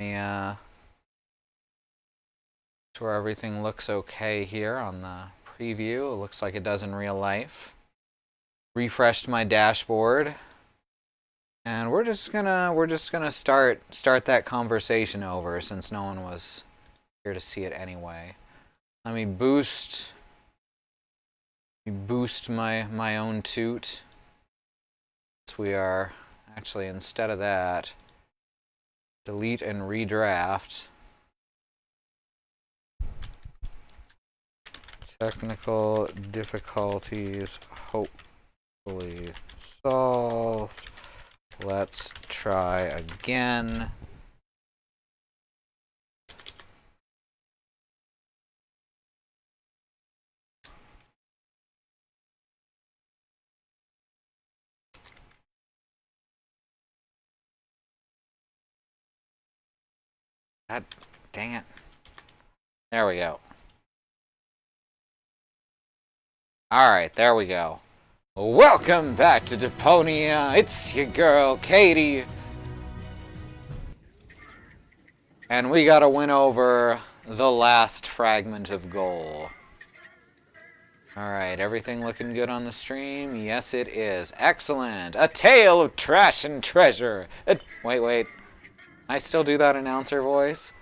Yeah. Sure, everything looks okay here on the preview. It looks like it does in real life. Refreshed my dashboard. And we're just gonna start that conversation over since no one was here to see it anyway. Let me boost my own toot. So we are actually, instead of that, delete and redraft. Technical difficulties hopefully solved. Let's try again. God dang it. There we go. Alright, there we go. Welcome back to Deponia. It's your girl, Katie. And we gotta win over the last fragment of goal. Alright, everything looking good on the stream? Yes, it is. Excellent. A tale of trash and treasure. Wait. I still do that announcer voice?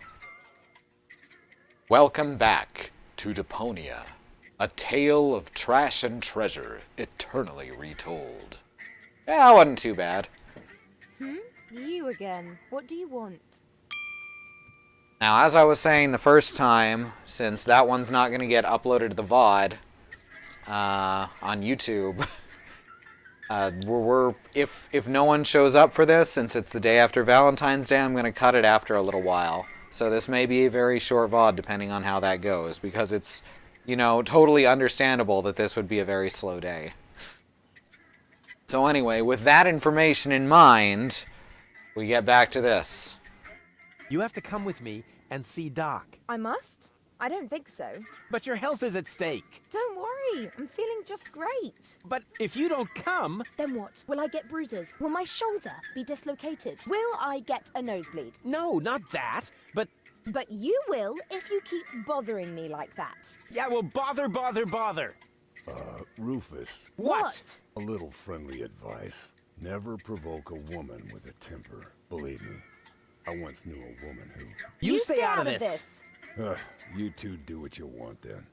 Welcome back to Deponia. A tale of trash and treasure, eternally retold. Yeah, that wasn't too bad. You again. What do you want? Now, as I was saying the first time, since that one's not going to get uploaded to the VOD on YouTube, if no one shows up for this, since it's the day after Valentine's Day, I'm going to cut it after a little while. So this may be a very short VOD, depending on how that goes, because it's, you know, totally understandable that this would be a very slow day. So anyway, with that information in mind, we get back to this. You have to come with me and see Doc. I must? I don't think so. But your health is at stake. Don't worry, I'm feeling just great. But if you don't come... Then what? Will I get bruises? Will my shoulder be dislocated? Will I get a nosebleed? No, not that. But you will if you keep bothering me like that. yeah, well, bother. Rufus, What? a little friendly advice. Never provoke a woman with a temper. Believe me, I once knew a woman who... You stay out of this. You two do what you want then.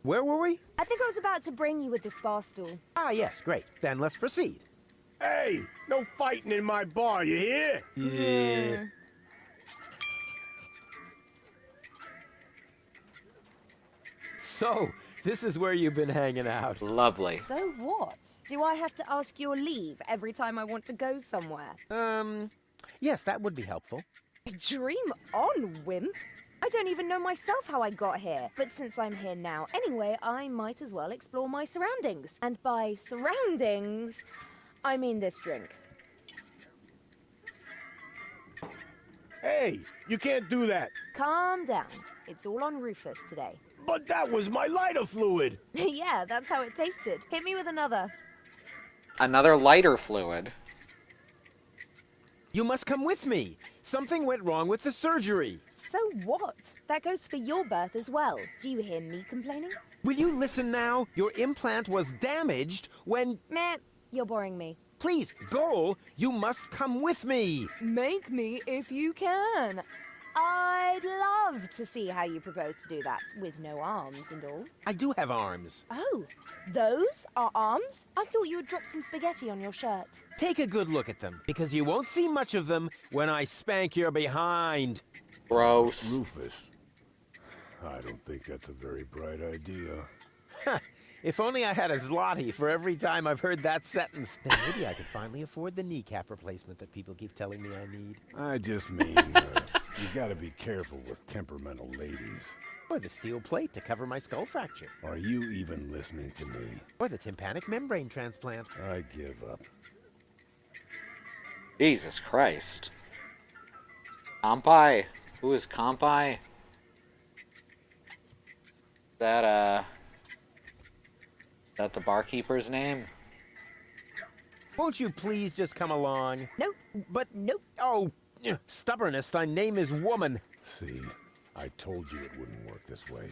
Where were we? I think I was about to bring you with this bar stool. Ah, yes, great. Then let's proceed. Hey, no fighting in my bar, you hear? Yeah. So, this is where you've been hanging out. Lovely. So what? Do I have to ask your leave every time I want to go somewhere? Yes, that would be helpful. Dream on, wimp. I don't even know myself how I got here. But since I'm here now anyway, I might as well explore my surroundings. And by surroundings, I mean this drink. Hey, you can't do that. Calm down. It's all on Rufus today. But that was my lighter fluid. Yeah, that's how it tasted. Hit me with another. Another lighter fluid. You must come with me. Something went wrong with the surgery. So what? That goes for your birth as well. Do you hear me complaining? Will you listen now? Your implant was damaged when... Meh, you're boring me. Please, Goal, you must come with me. Make me if you can. I'd love to see how you propose to do that, with no arms and all. I do have arms. Oh, those are arms? I thought you had dropped some spaghetti on your shirt. Take a good look at them, because you won't see much of them when I spank your behind. Gross. Rufus, I don't think that's a very bright idea. If only I had a zloty for every time I've heard that sentence. Then maybe I could finally afford the kneecap replacement that people keep telling me I need. I just mean, you gotta be careful with temperamental ladies. Or the steel plate to cover my skull fracture. Are you even listening to me? Or the tympanic membrane transplant. I give up. Jesus Christ. Kampai? Who is Kampai? That the barkeeper's name? Won't you please just come along? Nope. But... Nope. Oh, Stubbornest, thy name is woman. See, I told you it wouldn't work this way.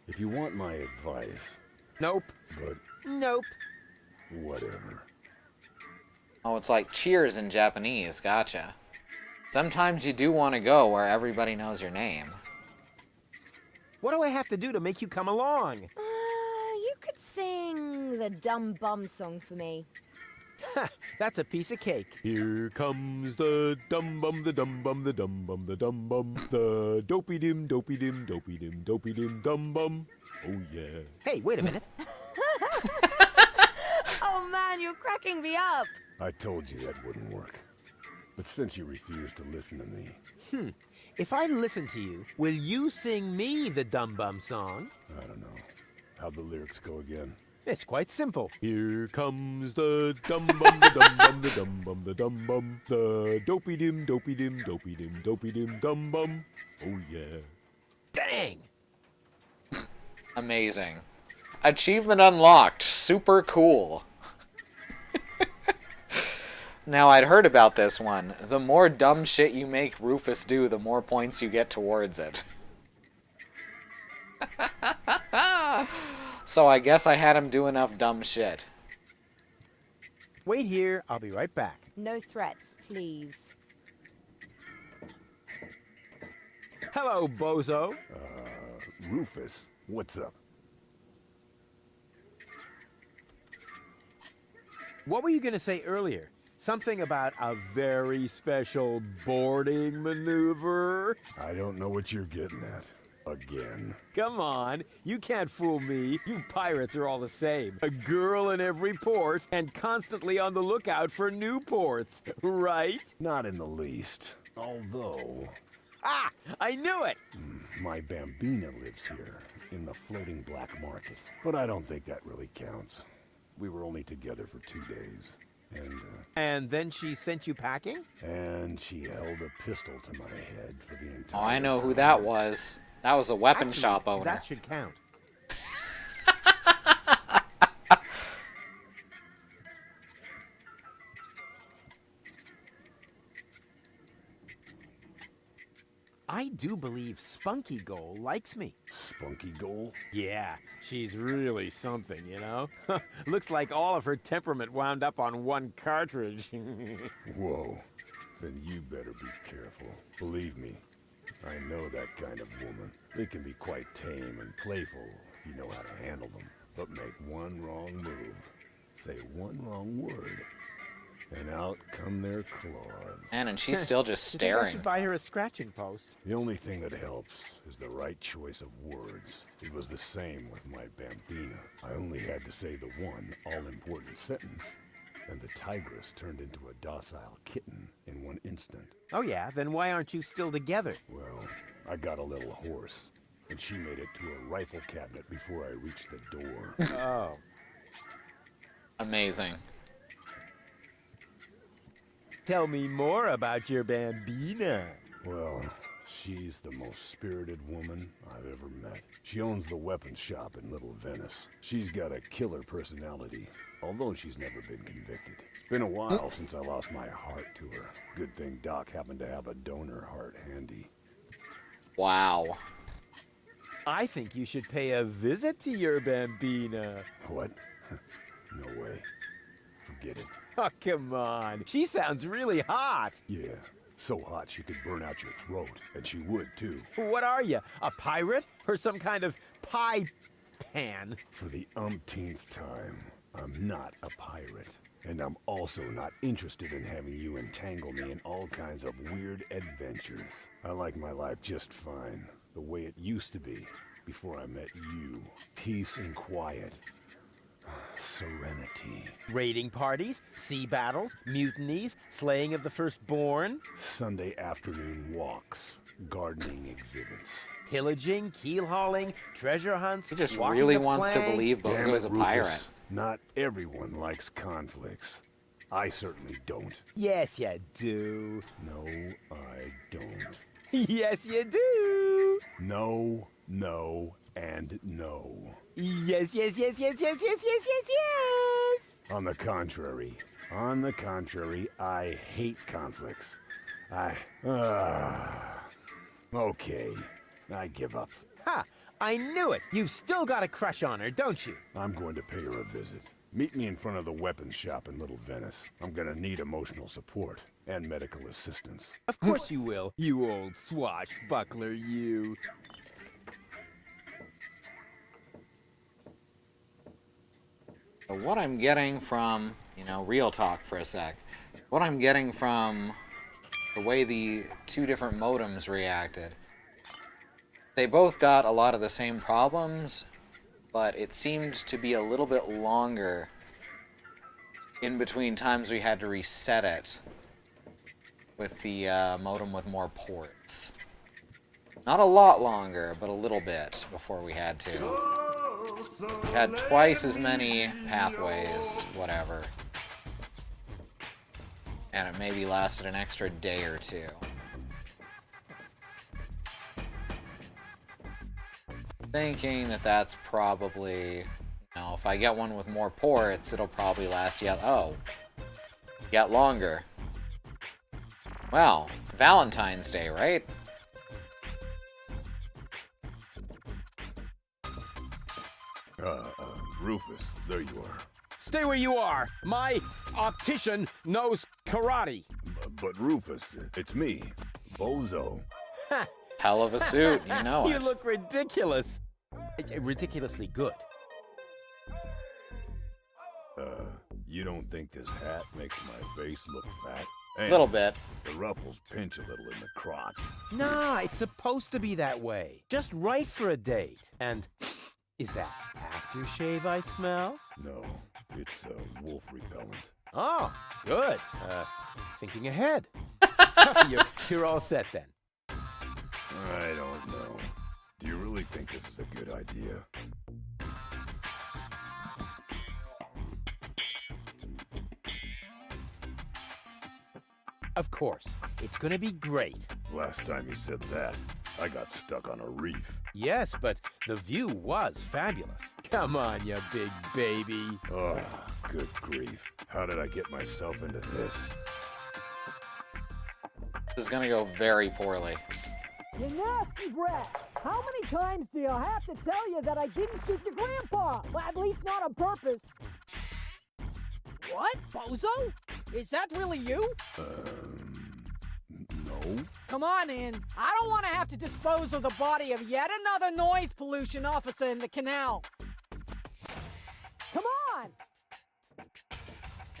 If you want my advice, Nope. but Nope. whatever. Oh, it's like cheers in Japanese. Gotcha. Sometimes you do want to go where everybody knows your name. What do I have to do to make you come along? You could sing the Dumb Bum song for me. Ha, that's a piece of cake. Here comes the dum bum, the dum bum, the dum bum, the dum bum, the dopey dim, dopey dim, dopey dim, dopey dim, dum bum. Oh yeah. Hey, wait a minute. Oh man, you're cracking me up. I told you that wouldn't work. But since you refuse to listen to me, If I listen to you, will you sing me the Dum Bum song? I don't know. How'd the lyrics go again? It's quite simple. Here comes the dum bum, the dum bum, the dum bum, the dum bum, the dopey dim, dopey dim, dopey dim, dopey dim, dum bum. Oh yeah. Dang! Amazing. Achievement unlocked. Super cool. Now, I'd heard about this one. The more dumb shit you make Rufus do, the more points you get towards it. So I guess I had him do enough dumb shit. Wait here, I'll be right back. No threats, please. Hello, bozo. Rufus, what's up? What were you going to say earlier? Something about a very special boarding maneuver? I don't know what you're getting at. Again. Come on, you can't fool me. You pirates are all the same. A girl in every port and constantly on the lookout for new ports, right? Not in the least. Although, Ah, I knew it! my Bambina lives here, in the floating black market. But I don't think that really counts. We were only together for 2 days. And then she sent you packing? And she held a pistol to my head for the entire Oh, I know who time. that was. That was a weapon Actually, shop owner. That should count. I do believe Spunky Goal likes me. Spunky Goal? Yeah, she's really something, you know? Looks like all of her temperament wound up on one cartridge. Whoa. Then you better be careful. Believe me, I know that kind of woman. They can be quite tame and playful if you know how to handle them. But make one wrong move, say one wrong word, and out come their claws. Man, and she's still just You think I staring. should buy her a scratching post. The only thing that helps is the right choice of words. It was the same with my Bambina. I only had to say the one all-important sentence, and the tigress turned into a docile kitten in one instant. Oh yeah, then why aren't you still together? Well, I got a little horse, and she made it to a rifle cabinet before I reached the door. Oh. Amazing. Tell me more about your Bambina. Well, she's the most spirited woman I've ever met. She owns the weapons shop in Little Venice. She's got a killer personality, although she's never been convicted. It's been a while since I lost my heart to her. Good thing Doc happened to have a donor heart handy. Wow. I think you should pay a visit to your Bambina. What? No way. Forget it. Oh, come on. She sounds really hot. Yeah, so hot she could burn out your throat, and she would too. What are you, a pirate? Or some kind of pie pan? For the umpteenth time, I'm not a pirate. And I'm also not interested in having you entangle me in all kinds of weird adventures. I like my life just fine, the way it used to be, before I met you. Peace and quiet. Serenity. Raiding parties, sea battles, mutinies, slaying of the firstborn, Sunday afternoon walks. Gardening exhibits. pillaging, keel hauling, treasure hunts. He just walking really the wants to plank. believe Damn Bozo's it, a Rufus. pirate. Not everyone likes conflicts. I certainly don't. Yes, you do. No, I don't. Yes, you do. No, no, and no. Yes, yes, yes, yes, yes, yes, yes, yes, yes. On the contrary, I hate conflicts. Okay, I give up. Ha! I knew it! You've still got a crush on her, don't you? I'm going to pay her a visit. Meet me in front of the weapons shop in Little Venice. I'm gonna need emotional support and medical assistance. Of course you will, you old swashbuckler, you. So what I'm getting from, real talk for a sec, what I'm getting from the way the two different modems reacted, they both got a lot of the same problems, but it seemed to be a little bit longer in between times we had to reset it with the modem with more ports. Not a lot longer, but a little bit before we had to. We had twice as many pathways, whatever. And it maybe lasted an extra day or two. Thinking that that's probably, if I get one with more ports, it'll probably last yet longer. Well, Valentine's Day, right? Rufus, there you are. Stay where you are! My optician knows karate! But Rufus, it's me, Bozo. Ha! Hell of a suit, you know You it. look ridiculous. Ridiculously good. You don't think this hat makes my face look fat? A little bit. The ruffles pinch a little in the crotch. Nah, it's supposed to be that way. Just right for a date. And is that aftershave I smell? No, it's wolf repellent. Oh, good. Thinking ahead. You're all set then. I don't know. Do you really think this is a good idea? Of course. It's gonna be great. Last time you said that, I got stuck on a reef. Yes, but the view was fabulous. Come on, you big baby. Oh, good grief. How did I get myself into this? This is gonna go very poorly. You nasty brat! How many times do I have to tell you that I didn't shoot your grandpa? Well, at least not on purpose. What? Bozo? Is that really you? No. Come on in. I don't want to have to dispose of the body of yet another noise pollution officer in the canal. Come on!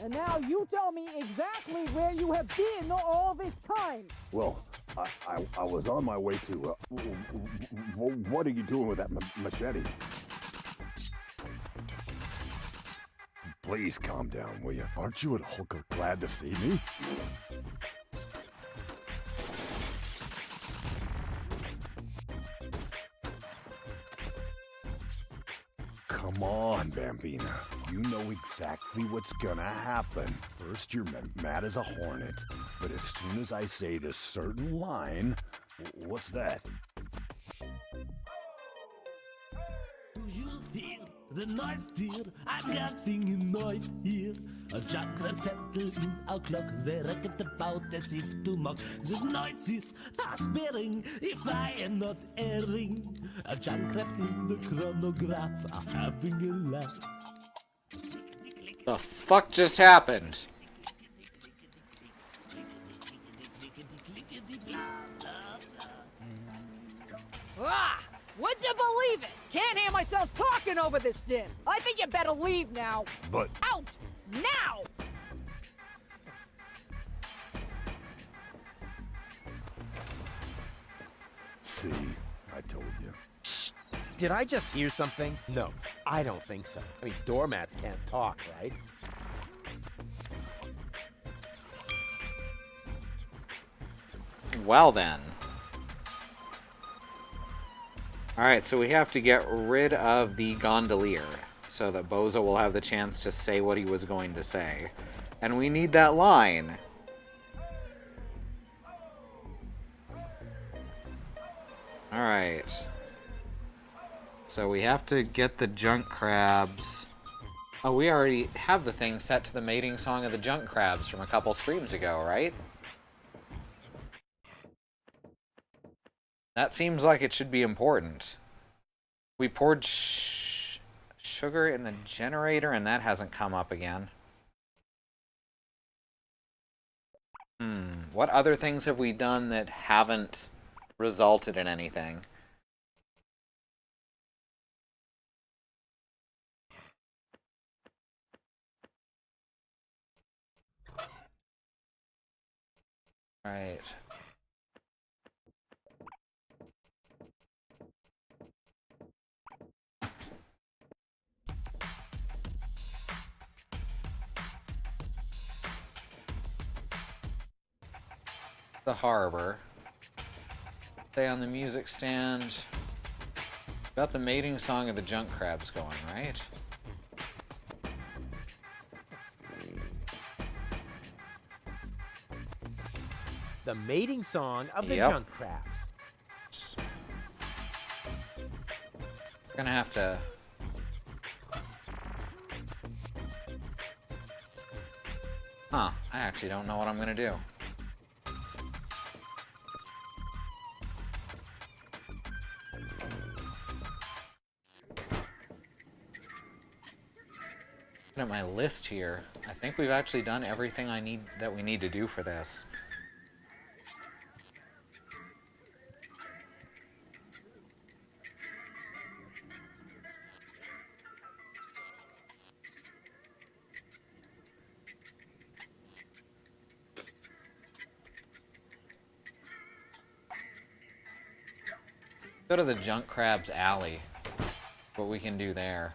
And now you tell me exactly where you have been all this time. Well, I was on my way to, what are you doing with that machete? Please calm down, will you? Aren't you and Hulk glad to see me? Come on, Bambina. You know exactly what's gonna happen. First, you're mad as a hornet. But as soon as I say this certain line... What's that? Do you hear the noise, dear? I'm getting annoyed here. A jackal settled in our clock. They reckon about as if to mock. The noise is aspering, if I am not erring. A jackal in the chronograph are having a laugh. The fuck just happened? Ah! Would you believe it? Can't hear myself talking over this din. I think you better leave now. But... Out! Now! See, I told you. Did I just hear something? No, I don't think so. I mean, doormats can't talk, right? Well then. Alright, so we have to get rid of the gondolier so that Bozo will have the chance to say what he was going to say. And we need that line. Alright. So we have to get the junk crabs. Oh, we already have the thing set to the mating song of the junk crabs from a couple streams ago, right? That seems like it should be important. We poured sugar in the generator and that hasn't come up again. What other things have we done that haven't resulted in anything? Right. The harbor. Stay on the music stand. Got the mating song of the junk crabs going, right? The mating song of the Yep. junk crabs. We're gonna have to... Huh, I actually don't know what I'm gonna do. Looking at my list here, I think we've actually done everything that we need to do for this. Go to the Junk Crab's Alley. What we can do there.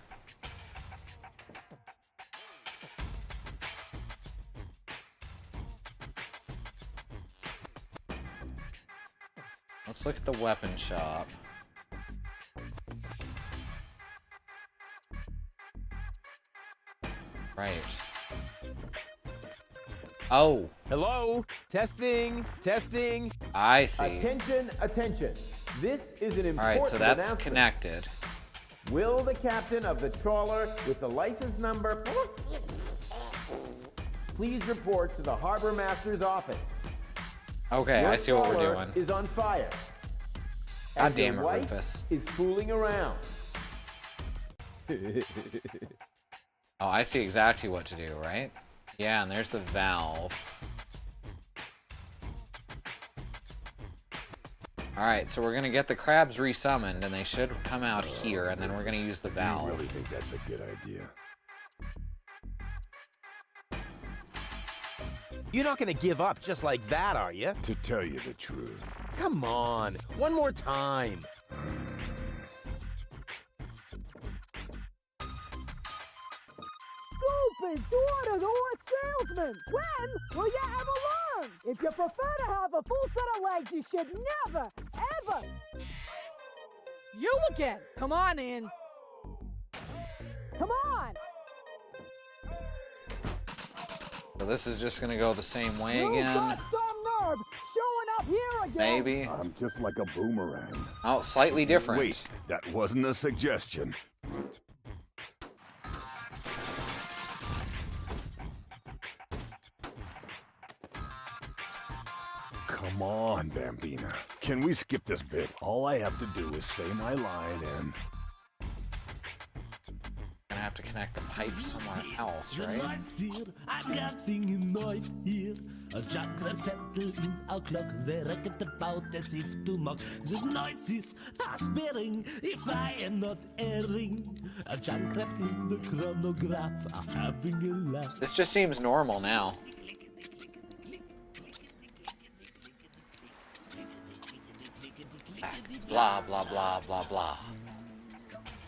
Let's look at the weapon shop. Right. Oh, Hello? Testing, testing. I see. Attention, attention. This is an important Alright, so that's announcement. connected. Will the captain of the trawler with the license number please report to the harbor master's office? Okay, Your I see what we're trawler doing. is on fire. God And damn your it, wife Rufus. is fooling around. Oh, I see exactly what to do, right? Yeah, and there's the valve. Alright, so we're gonna get the crabs resummoned, and they should come out here, and then we're gonna use the You valve. really think that's a good idea? You're not gonna give up just like that, are you? To tell you the truth, Come on, one more time. Stupid door-to-door salesman! When will you ever learn? If you prefer to have a full set of legs, you should never, ever... You again! Come on in. Come on! So this is just gonna go the same way You again. got some nerve showing up here again! Maybe. I'm just like a boomerang. Oh, slightly different. Wait, that wasn't a suggestion. Come on, Bambina. Can we skip this bit? All I have to do is say my line and... Gonna have to connect the pipe somewhere else, The right? noise dear, I got dingen nooit hier. Een jackrat zettel in our clock, they reckon about as if to mock. The noise is fast-bearing, if I am not erring. A jackrat in the chronograph, having a laugh. This just seems normal now. Blah, blah, blah, blah, blah.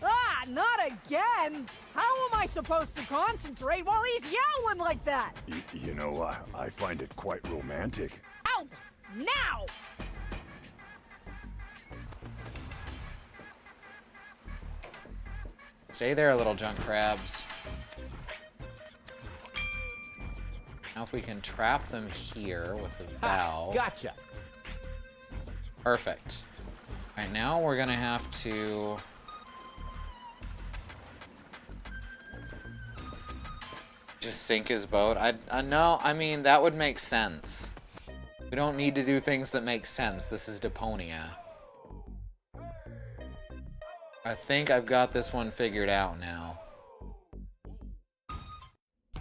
Ah, not again! How am I supposed to concentrate while he's yowling like that? You know, I find it quite romantic. Out! Now! Stay there, little junk crabs. Now if we can trap them here with the valve. Gotcha. Perfect. Alright, now we're gonna have to... just sink his boat. No, I mean, that would make sense. We don't need to do things that make sense. This is Deponia. I think I've got this one figured out now.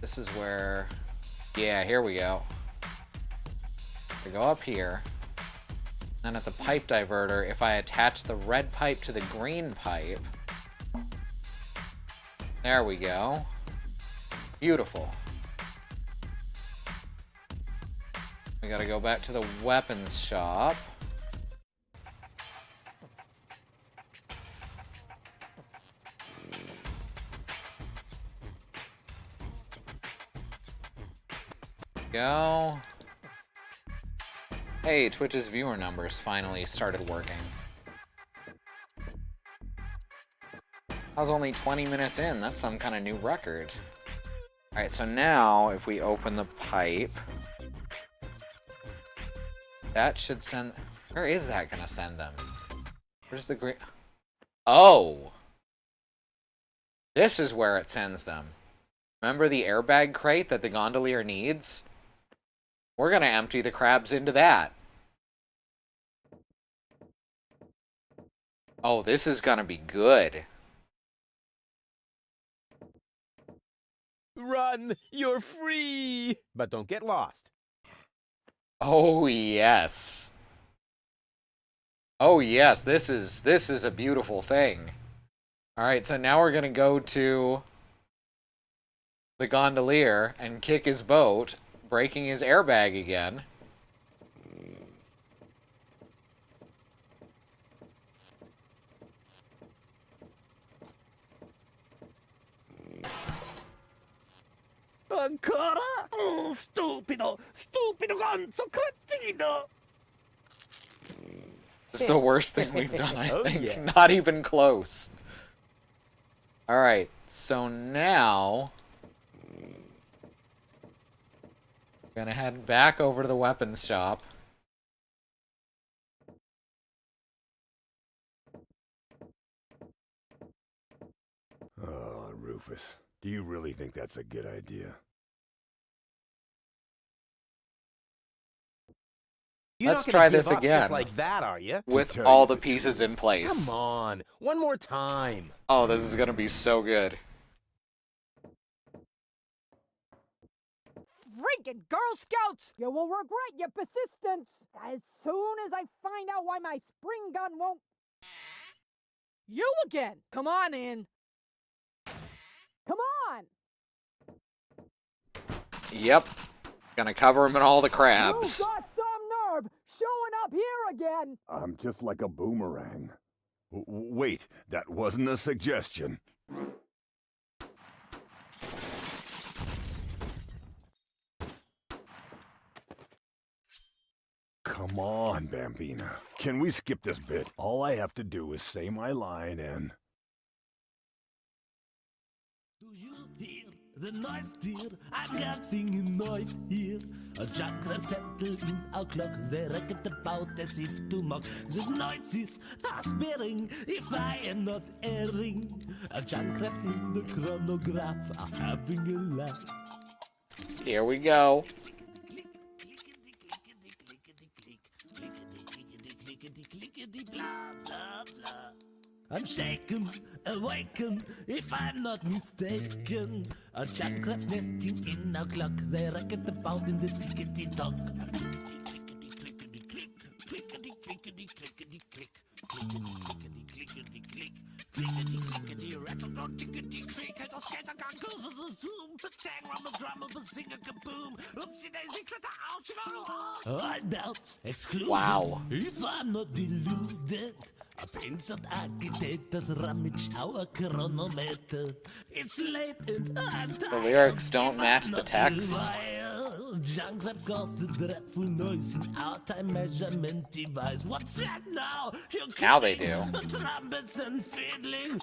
This is where... Yeah, here we go. We go up here. And at the pipe diverter, if I attach the red pipe to the green pipe... There we go. Beautiful. We gotta go back to the weapons shop. Go. Hey, Twitch's viewer numbers finally started working. I was only 20 minutes in. That's some kind of new record. Alright, so now if we open the pipe, that should send... Where is that gonna send them? Where's the green... Oh! This is where it sends them. Remember the airbag crate that the gondolier needs? We're gonna empty the crabs into that. Oh, this is gonna be good. Run! You're free! But don't get lost. Oh, yes. Oh, yes, this is a beautiful thing. Alright, so now we're gonna go to the gondolier and kick his boat, breaking his airbag again. Ancora? Oh, stupido! Stupido ganzo cretino! This is the worst thing we've done, I Oh, think. yeah. Not even close. Alright, so now... we're gonna head back over to the weapons shop. Oh, Rufus, do you really think that's a good idea? You're Let's not gonna try give this up again. Just like that, are you? With tell all you the the pieces in place. Come on, one more time. Oh, this is gonna be so good. Freaking Girl Scouts! You will regret your persistence as soon as I find out why my spring gun won't. You again! Come on in. Come on! Yep. Gonna cover him in all the You crabs. got some nerve showing up here again. I'm just like a boomerang. Wait, that wasn't a suggestion. Come on, Bambina. Can we skip this bit? All I have to do is say my line and... Do you hear the noise, dear? I'm getting annoyed here. A jackrabbit settled in our clock. They reckon about as if to mock. The noises are sparing, if I am not erring. A jackrabbit in the chronograph are having a laugh. Here we go. I'm shaken, awaken, if I'm not mistaken. A jackrabbit nesting in our clock. They reckon about in the tickety tock. I doubt, excluded. Wow. If I'm not deluded. A penciled architect that rummage our chronometer. It's late and I'm tired. The lyrics don't match the Not text. wild. Junk caused a dreadful noise in our time measurement device. What's that now? You're Now they kidding. do. Trumpets and fiddling.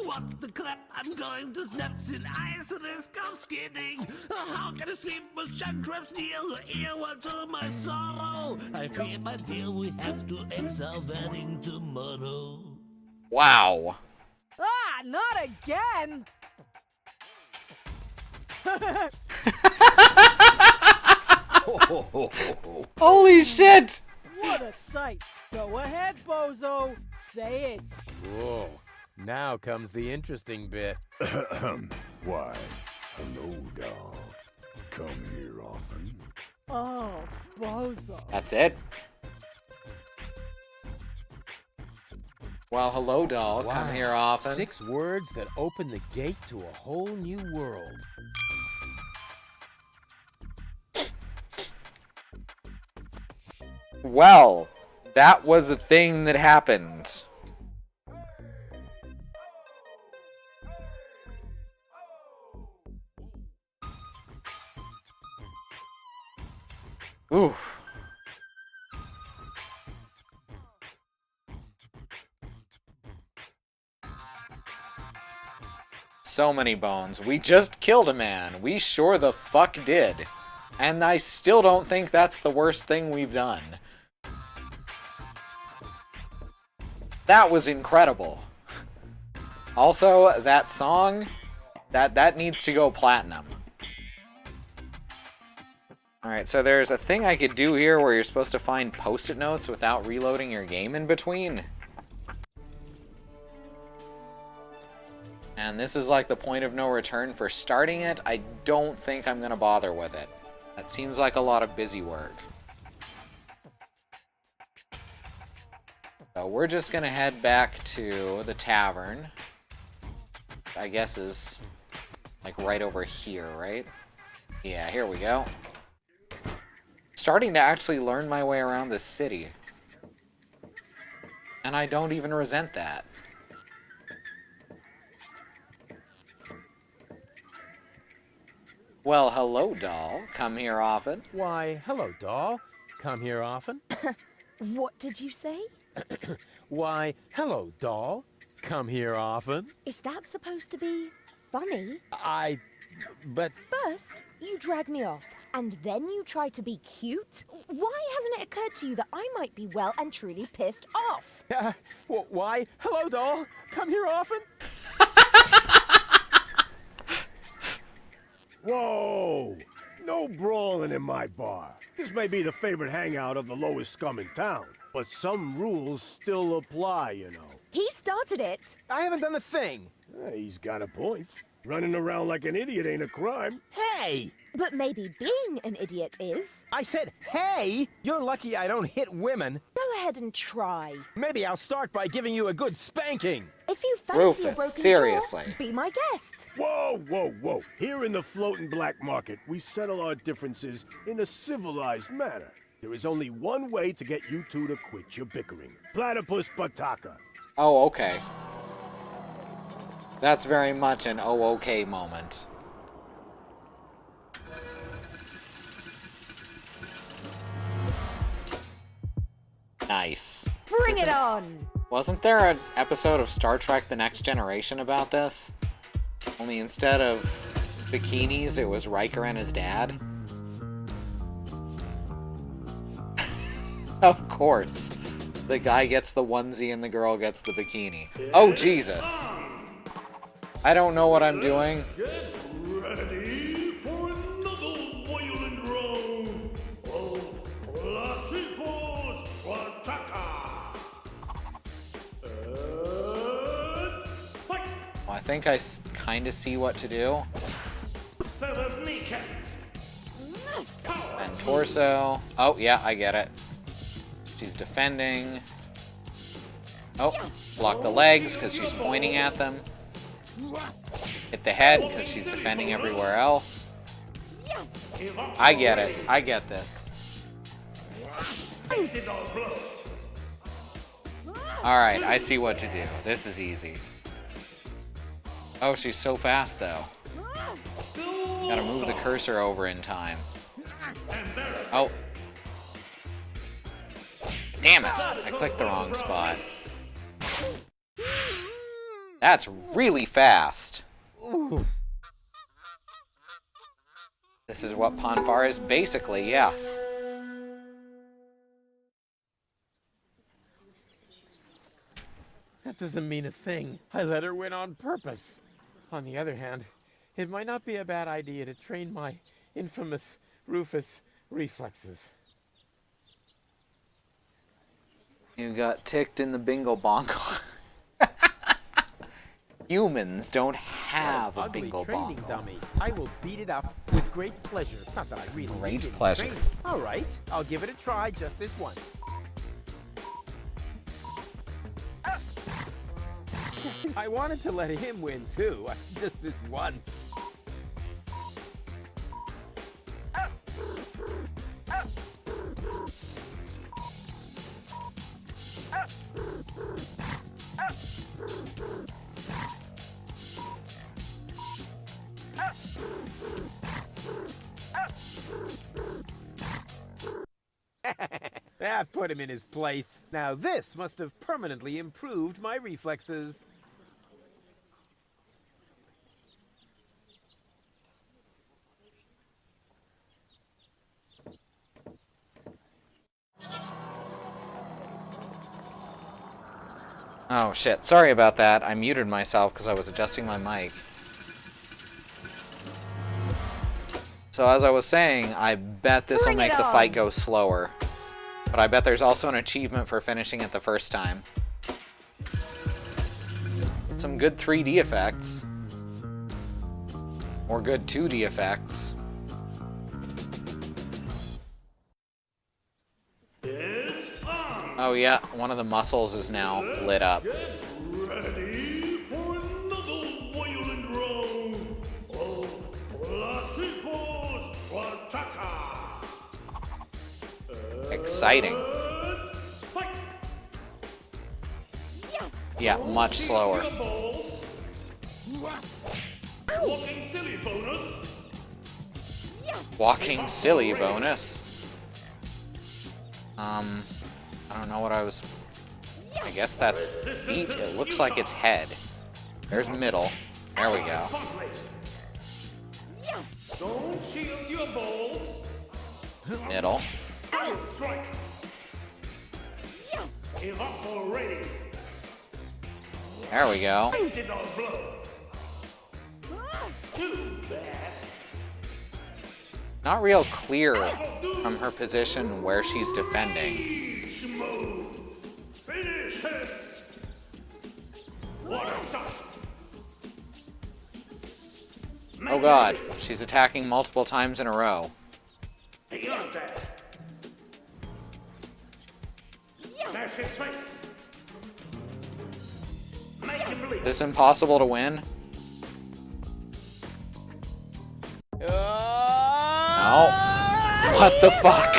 What the crap? I'm going to snap in ice. Risk of skidding. How can I sleep with junk traps near the ear? What to my sorrow? I fear, my dear, we have to ex our wedding tomorrow. Wow. Ah, not again! Holy shit! What a sight! Go ahead, bozo. Say it. Whoa. Now comes the interesting bit. Why, hello, dog. Come here often. Oh, Bozo. That's it? Well, hello, doll. Come Wow. here often. 6 words that open the gate to a whole new world. Well, that was a thing that happened. Ooh. So many bones. We just killed a man. We sure the fuck did. And I still don't think that's the worst thing we've done. That was incredible. Also, that song, that needs to go platinum. Alright, so there's a thing I could do here where you're supposed to find post-it notes without reloading your game in between. And this is like the point of no return for starting it. I don't think I'm going to bother with it. That seems like a lot of busy work. So we're just going to head back to the tavern. I guess is like right over here, right? Yeah, here we go. Starting to actually learn my way around this city. And I don't even resent that. Well, hello, doll. Come here often. Why, hello, doll. Come here often. What did you say? Why, hello, doll. Come here often. Is that supposed to be funny? But First, you drag me off, and then you try to be cute? Why hasn't it occurred to you that I might be well and truly pissed off? why, hello, doll. Come here often. Whoa! No brawling in my bar. This may be the favorite hangout of the lowest scum in town, but some rules still apply, you know. He started it. I haven't done a thing. He's got a point. Running around like an idiot ain't a crime. Hey! But maybe being an idiot is. I said, hey! You're lucky I don't hit women. Go ahead and try. Maybe I'll start by giving you a good spanking. If you fancy a Rufus, broken seriously. jaw, be my guest. Whoa, whoa, whoa. Here in the floating black market, we settle our differences in a civilized manner. There is only one way to get you two to quit your bickering. Platypus Pataka. Oh, okay. That's very much an oh, okay moment. Nice. Bring it on! Wasn't there an episode of Star Trek The Next Generation about this? Only instead of bikinis, it was Riker and his dad? Of course. The guy gets the onesie and the girl gets the bikini. Oh, Jesus. I don't know what I'm doing. Get ready for another violent round of Platypus Pataka. And fight! Well, I think I kind of see what to do. Feather's kneecap. And torso. Oh, yeah, I get it. She's defending. Oh, block the legs because she's pointing at them. Hit the head because she's defending everywhere else. I get it. I get this. Alright, I see what to do. This is easy. Oh, she's so fast, though. Gotta move the cursor over in time. Oh. Damn it! I clicked the wrong spot. That's really fast. This is what Ponfar is basically, yeah. That doesn't mean a thing. I let her win on purpose. On the other hand, it might not be a bad idea to train my infamous Rufus reflexes. You got ticked in the bingo bongo. Humans don't have a ugly bingo training bongo. dummy. I will beat it up with great pleasure. Not that I really Great need any pleasure. training. All right, I'll give it a try just this once. I wanted to let him win too, just this once. That put him in his place. Now this must have permanently improved my reflexes. Oh shit, sorry about that. I muted myself because I was adjusting my mic. So as I was saying, I bet this will Bring make it the on. fight go slower. But I bet there's also an achievement for finishing it the first time. Some good 3D effects. Or good 2D effects. Oh yeah, one of the muscles is now lit up. Ready for another violent round of Platypus Wataka. Exciting. Fight! Yeah, much slower. Walking silly bonus. Walking silly bonus. I don't know what I was... I guess that's feet. It looks like it's head. There's middle. There we go. Don't shield your balls. Middle. Strike. Evaporate. There we go. Did not blow. Too bad. Not real clear from her position where she's defending. Move. Finish him. Water stop. Oh god, she's attacking multiple times in a row. Beyond that. Smash his face. Make him bleed. Is this impossible to win? No. What the fuck?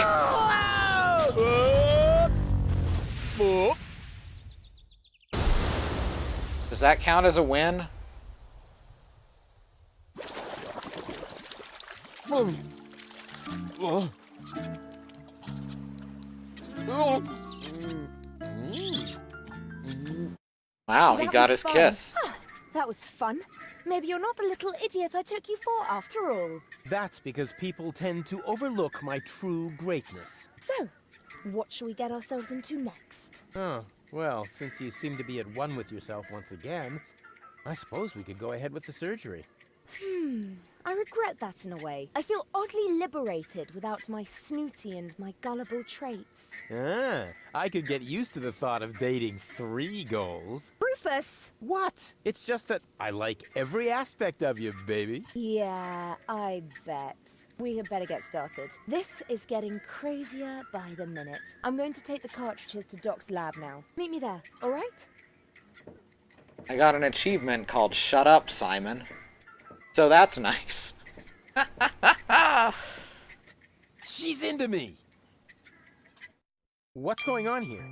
Does that count as a win? Wow, he That got was his fun. kiss. That was fun. Maybe you're not the little idiot I took you for after all. That's because people tend to overlook my true greatness. So, what shall we get ourselves into next? Oh, well, since you seem to be at one with yourself once again, I suppose we could go ahead with the surgery. I regret that in a way. I feel oddly liberated without my snooty and my gullible traits. Ah, I could get used to the thought of dating 3 goals. Rufus! What? It's just that I like every aspect of you, baby. Yeah, I bet. We had better get started. This is getting crazier by the minute. I'm going to take the cartridges to Doc's lab now. Meet me there, alright? I got an achievement called Shut Up, Simon. So that's nice. She's into me! What's going on here?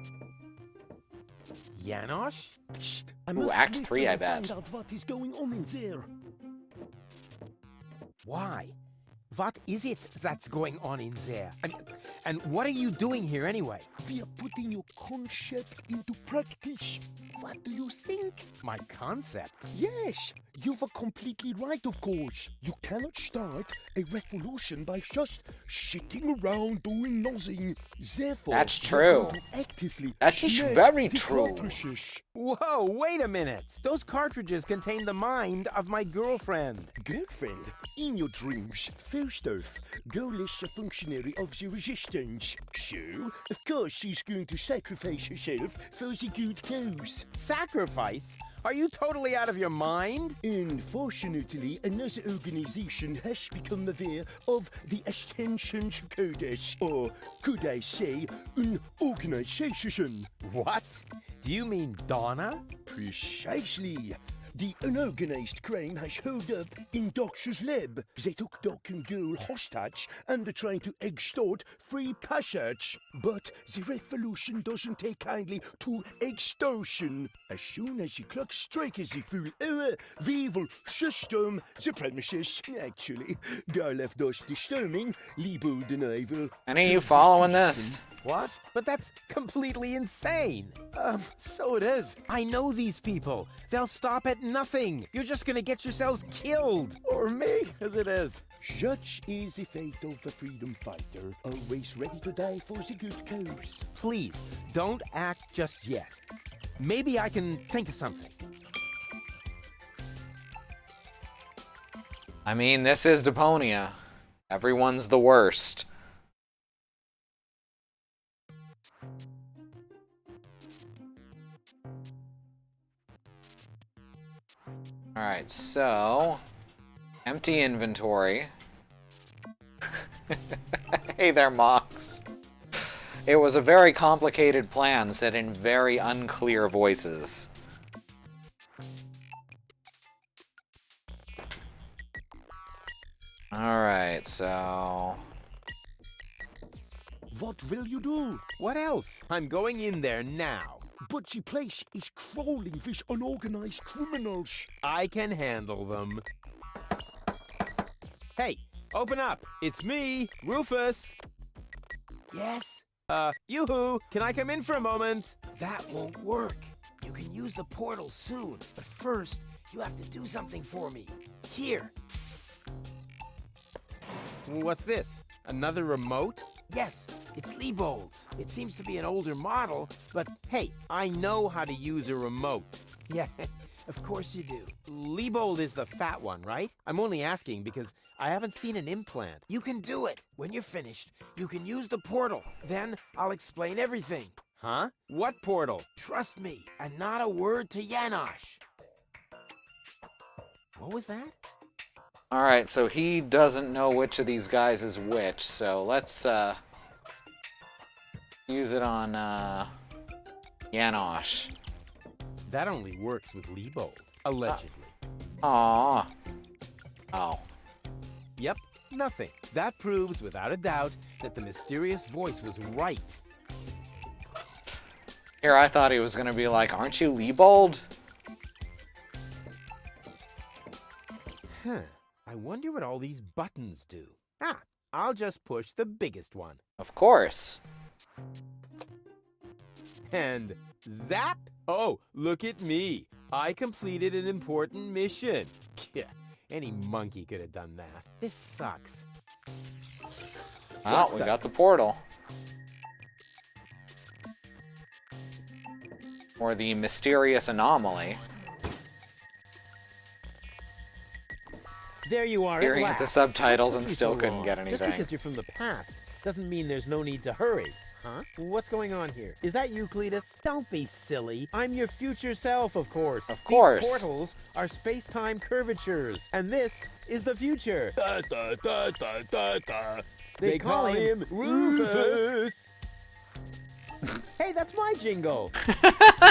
Janosch? Ooh, Act 3, I bet. Find out what is going on in there. Why? What is it that's going on in there? And what are you doing here anyway? We are putting your concept into practice. What do you think? My concept? Yes, you were completely right, of course. You cannot start a revolution by just sitting around doing nothing. Therefore, That's you're true. going to actively That is select very the true. cartridges. Whoa, wait a minute! Those cartridges contain the mind of my girlfriend. Girlfriend, in your dreams, first off, Goal is a functionary of the resistance. So, of course she's going to sacrifice herself for the good cause. Sacrifice? Are you totally out of your mind? Unfortunately, another organization has become aware of the Ascension's Codex, or could I say, an organization. What? Do you mean Donna? Precisely. The unorganized crime has held up in Doc's lab. They took Doc and Girl hostage and are trying to extort free passage. But the revolution doesn't take kindly to extortion. As soon as the clock strikes the full hour, we will system the premises. Actually, Gar left us disturbing. Liebold and I will... Any of you following this? What? But that's completely insane. So it is. I know these people. They'll stop at nothing. You're just gonna get yourselves killed. Or me, as it is. Such is the fate of a freedom fighter, always ready to die for the good cause. Please, don't act just yet. Maybe I can think of something. I mean, this is Deponia. Everyone's the worst. Alright, so... empty inventory. Hey there, Mox. It was a very complicated plan said in very unclear voices. Alright, so... What will you do? What else? I'm going in there now. But the place is crawling with unorganized criminals. I can handle them. Hey, open up. It's me, Rufus. Yes? Yoo-hoo, can I come in for a moment? That won't work. You can use the portal soon, but first, you have to do something for me. Here. What's this? Another remote? Yes, it's Liebold's. It seems to be an older model, but Hey, I know how to use a remote. yeah, of course you do. Liebold is the fat one, right? I'm only asking because I haven't seen an implant. You can do it. When you're finished, you can use the portal. Then I'll explain everything. Huh? What portal? Trust me, and not a word to Janosch. What was that? Alright, so he doesn't know which of these guys is which, so let's use it on Janosch. That only works with Liebold, allegedly. Aww. Oh. Yep, nothing. That proves without a doubt that the mysterious voice was right. Here, I thought he was gonna be like, aren't you Liebold? Huh. I wonder what all these buttons do. Ah, I'll just push the biggest one. Of course. And zap! Oh, look at me. I completed an important mission. Yeah, any monkey could have done that. This sucks. Oh, we got the portal. Or the mysterious anomaly. There you are. Hearing at at the last. subtitles What and took you still so couldn't long? get Just anything. because you're from the past doesn't mean there's no need to hurry. Huh? What's going on here? Is that you, Cletus? Don't be silly. I'm your future self, of course. Of course. These portals are space-time curvatures, and this is the future. Da, da, da, da, da, da. They call him Rufus. Hey, that's my jingle.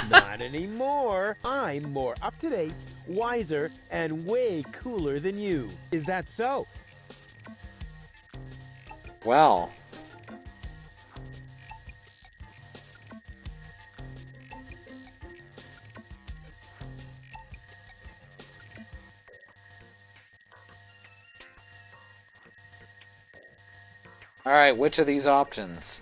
Not anymore. I'm more up-to-date, wiser, and way cooler than you. Is that so? Well. Alright, which of these options?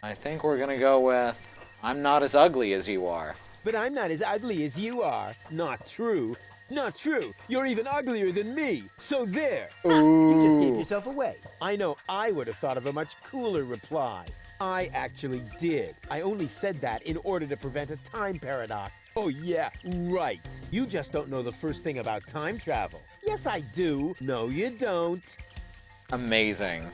I think we're gonna go with, I'm not as ugly as you are. But I'm not as ugly as you are. Not true. Not true. You're even uglier than me. So there. Ha, you just gave yourself away. I know I would have thought of a much cooler reply. I actually did. I only said that in order to prevent a time paradox. Oh yeah, right. You just don't know the first thing about time travel. Yes, I do. No, you don't. Amazing.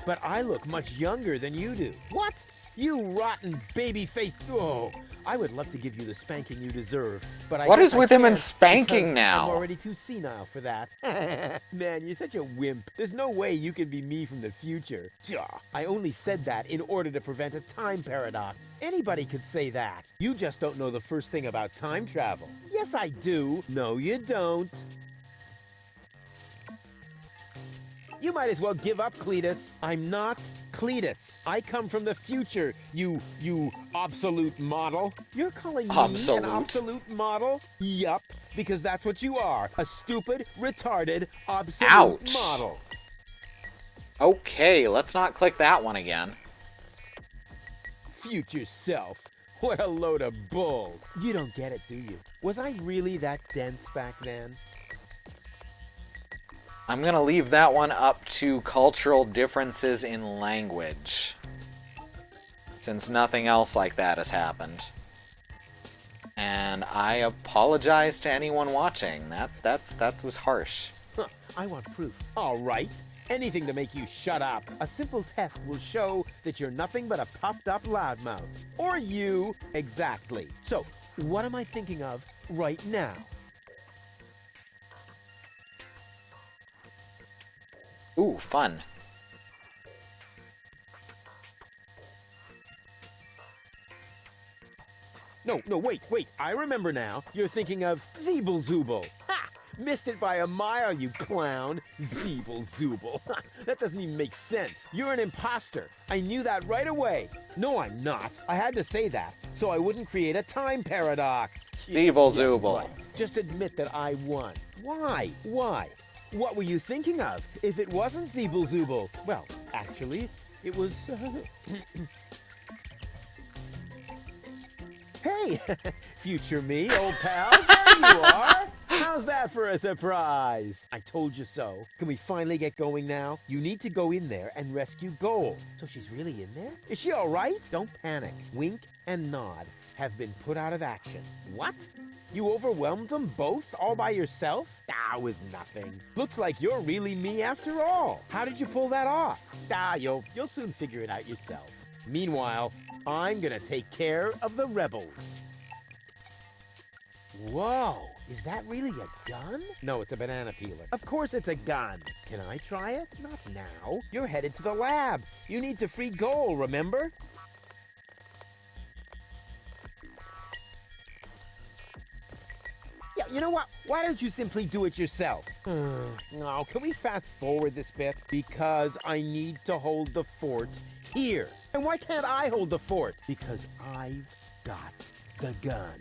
But I look much younger than you do. What? You rotten baby-faced... Oh, I would love to give you the spanking you deserve, but What guess is with him and can't spanking because now? I'm already too senile for that. Man, you're such a wimp. There's no way you can be me from the future. I only said that in order to prevent a time paradox. Anybody could say that. You just don't know the first thing about time travel. Yes, I do. No, you don't. You might as well give up, Cletus. I'm not Cletus. I come from the future, you obsolete model. You're calling me Obsolete? an obsolete model? Yup, because that's what you are. A stupid, retarded, obsolete Ouch. model. Okay, let's not click that one again. Future self. What a load of bull. You don't get it, do you? Was I really that dense back then? I'm going to leave that one up to cultural differences in language, since nothing else like that has happened. And I apologize to anyone watching. That was harsh. Huh, I want proof. All right. Anything to make you shut up. A simple test will show that you're nothing but a puffed-up loudmouth. Or you. Exactly. So, what am I thinking of right now? Ooh, fun. No, wait. I remember now. You're thinking of Zeeble-Zooble. Ha! Missed it by a mile, you clown. Zeeble-Zooble. That doesn't even make sense. You're an imposter. I knew that right away. No, I'm not. I had to say that, so I wouldn't create a time paradox. Zeeble-Zooble. Right. Just admit that I won. Why? What were you thinking of? If it wasn't Zeeble-Zooble? Well, actually, it was... Hey, future me, old pal. There you are. How's that for a surprise? I told you so. Can we finally get going now? You need to go in there and rescue Gold. So she's really in there? Is she all right? Don't panic. Wink and nod have been put out of action. What? You overwhelmed them both all by yourself? Ah, it was nothing. Looks like you're really me after all. How did you pull that off? Ah, you'll soon figure it out yourself. Meanwhile, I'm gonna take care of the rebels. Whoa, is that really a gun? No, it's a banana peeler. Of course it's a gun. Can I try it? Not now. You're headed to the lab. You need to free Goal, remember? Yeah, you know what? Why don't you simply do it yourself? No, can we fast forward this bit? Because I need to hold the fort here. And why can't I hold the fort? Because I've got the gun.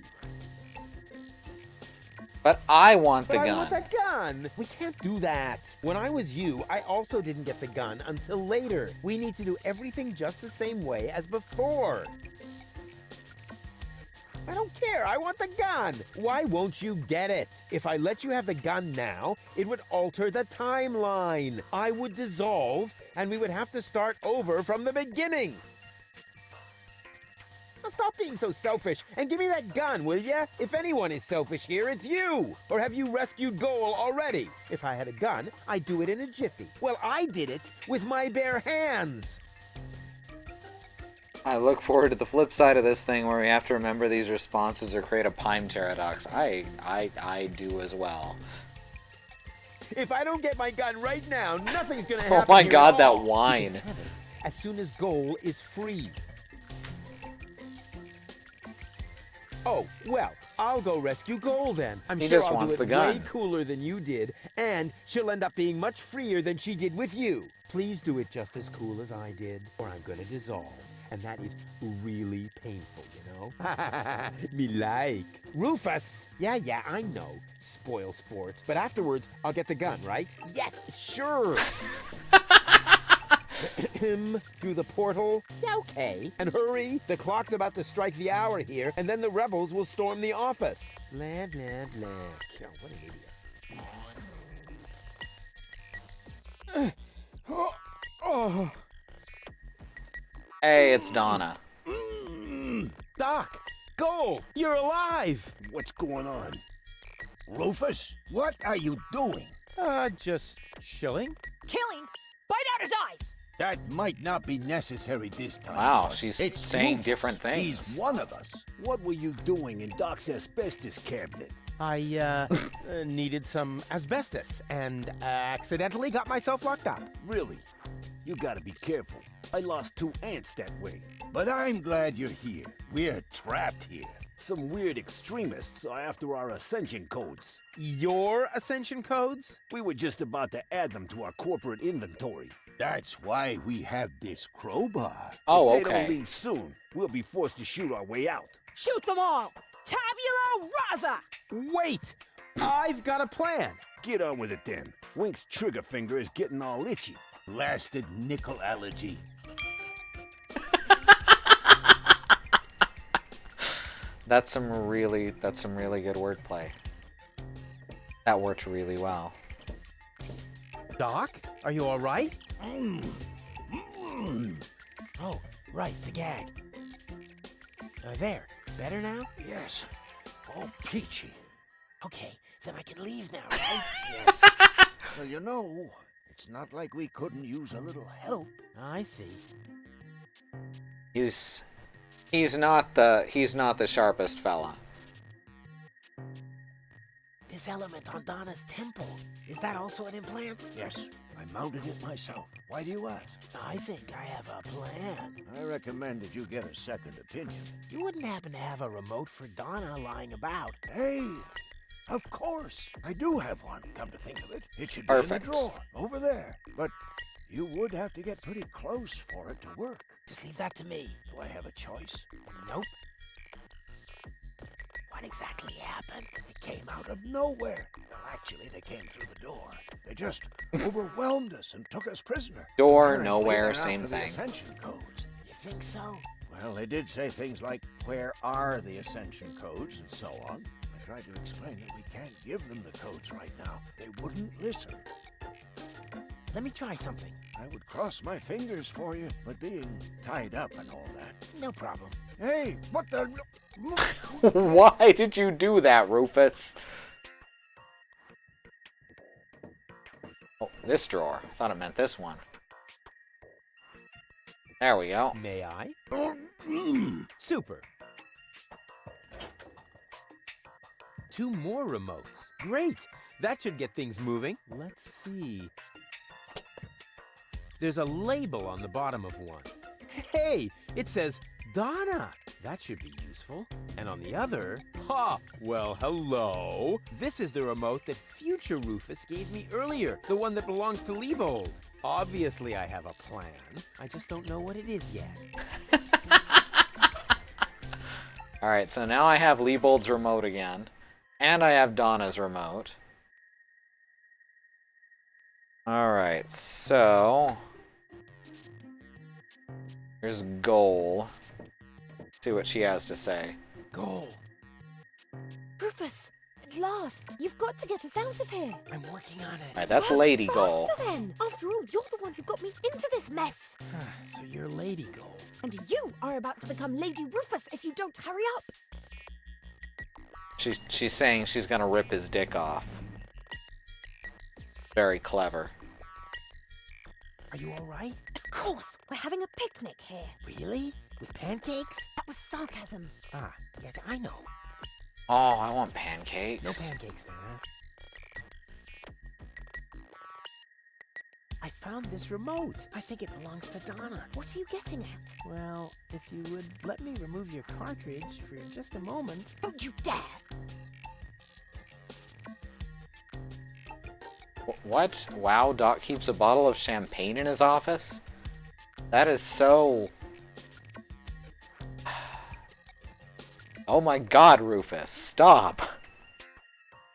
But I want the But gun. I want that gun. We can't do that. When I was you, I also didn't get the gun until later. We need to do everything just the same way as before. I don't care. I want the gun. Why won't you get it? If I let you have the gun now, it would alter the timeline. I would dissolve, and we would have to start over from the beginning. Now stop being so selfish and give me that gun, will ya? If anyone is selfish here, it's you. Or have you rescued Goal already? If I had a gun, I'd do it in a jiffy. Well, I did it with my bare hands. I look forward to the flip side of this thing where we have to remember these responses or create a time paradox. I do as well. If I don't get my gun right now, nothing's gonna Oh happen. my here god, at that all. whine. You can have it as soon as Goal is free. Oh, well, I'll go rescue Goal then. I'm He sure just I'll wants do the it way gun. cooler than you did, and she'll end up being much freer than she did with you. Please do it just as cool as I did, or I'm gonna dissolve. And that is really painful, you know? Me like. Rufus! Yeah, I know. Spoil sport. But afterwards, I'll get the gun, right? Yes, sure. Through the portal? Yeah, okay. And hurry, the clock's about to strike the hour here, and then the rebels will storm the office. Blah, blah, blah. Oh, what an idiot. Oh. Hey, it's Donna. Doc! Goal! You're alive! What's going on? Rufus, what are you doing? Just chilling. Killing? Bite out his eyes! That might not be necessary this time. Wow, boss. she's It's saying Rufus. different He's things. one of us. What were you doing in Doc's asbestos cabinet? I needed some asbestos and accidentally got myself locked up. Really? You gotta be careful. I lost 2 ants that way. But I'm glad you're here. We're trapped here. Some weird extremists are after our ascension codes. Your ascension codes? We were just about to add them to our corporate inventory. That's why we have this crowbar. Oh, If they don't okay. leave soon, we'll be forced to shoot our way out. Shoot them all! Tabula rasa! Wait! I've got a plan. Get on with it then. Wink's trigger finger is getting all itchy. Blasted nickel allergy. That's some really good wordplay. That worked really well. Doc, are you all right? Oh, right, the gag. There, better now? Yes. Oh, peachy. Okay, then I can leave now, right? Yes. Well, you know, it's not like we couldn't use a little help. I see. He's not the sharpest fella. This element on Donna's temple, is that also an implant? Yes, I mounted it myself. Why do you ask? I think I have a plan. I recommend that you get a second opinion. You wouldn't happen to have a remote for Donna lying about? Hey, of course. I do have one, come to think of it. It should be Perfect. in the drawer, over there. But you would have to get pretty close for it to work. Just leave that to me. Do I have a choice? Nope. What exactly happened? It came out of nowhere. Well, actually, they came through the door. They just overwhelmed us and took us prisoner. Door, Apparently, nowhere, they're same after the thing. Ascension codes. You think so? Well, they did say things like, "Where are the Ascension codes?" and so on. I tried to explain that we can't give them the codes right now. They wouldn't listen. Let me try something. I would cross my fingers for you, but being tied up and all that. No problem. Hey, what the? Why did you do that, Rufus? Oh, this drawer. I thought it meant this one. There we go. May I? Super. 2 more remotes. Great! That should get things moving. Let's see. There's a label on the bottom of one. Hey! It says Donna! That should be useful. And on the other... Ha! Well, hello! This is the remote that future Rufus gave me earlier. The one that belongs to Liebold. Obviously, I have a plan. I just don't know what it is yet. Alright, so now I have Liebold's remote again. And I have Donna's remote. Alright, so... here's Goal. See what she has to say. Goal. Rufus, at last! You've got to get us out of here! I'm working on it. Alright, that's Work Lady Goal. faster then! After all, you're the one who got me into this mess! So you're Lady Goal. And you are about to become Lady Rufus if you don't hurry up! She's saying she's gonna rip his dick off. Very clever. Are you all right? Of course! We're having a picnic here! Really? With pancakes? That was sarcasm. Ah, yes, I know. Oh, I want pancakes. No pancakes then, huh? I found this remote. I think it belongs to Donna. What are you getting at? Well, if you would let me remove your cartridge for just a moment. Don't you dare! What? Wow, Doc keeps a bottle of champagne in his office? That is so... Oh my god, Rufus, stop!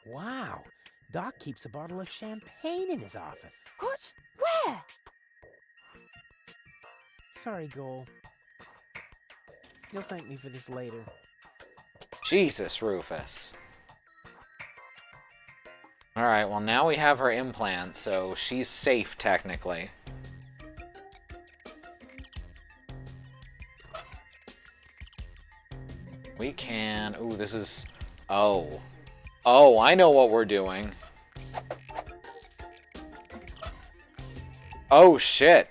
Wow, Doc keeps a bottle of champagne in his office. What? Where? Sorry, Goal. You'll thank me for this later. Jesus, Rufus. Alright, well now we have her implant, so she's safe, technically. We can... Ooh, this is... Oh. Oh, I know what we're doing. Oh, shit.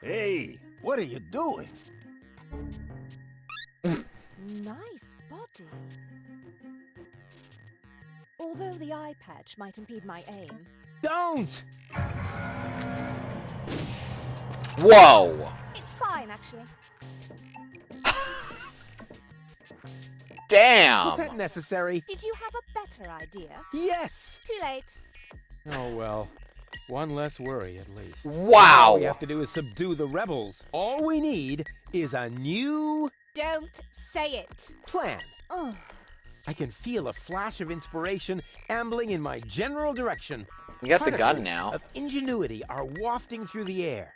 Hey, what are you doing? Nice body. Although the eye patch might impede my aim. Don't! Whoa! It's fine, actually. Damn! Was that necessary? Did you have a better idea? Yes! Too late. Oh, well. One less worry, at least. Wow! All we have to do is subdue the rebels. All we need is a new Don't say it. plan. Oh, I can feel a flash of inspiration ambling in my general direction. You got the gun Particles now. of ingenuity are wafting through the air.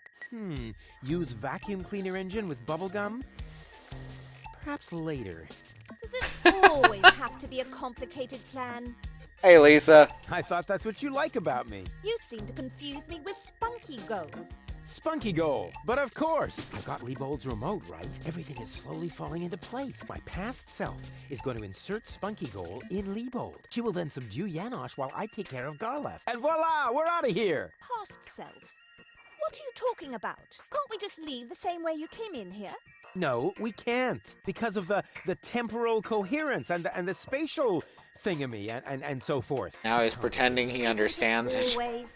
Use vacuum cleaner engine with bubble gum? Perhaps later. does it always have to be a complicated plan? Hey, Lisa. I thought that's what you like about me. You seem to confuse me with Spunky Gold. Spunky Goal. But of course, I've got Liebold's remote, right? Everything is slowly falling into place. My past self is going to insert Spunky Goal in Liebold. She will then subdue Janosch while I take care of Garlef. And voila, we're out of here! Past self? What are you talking about? Can't we just leave the same way you came in here? No, we can't. Because of the temporal coherence and the spatial thingamy and so forth. Now he's pretending he understands it. Always.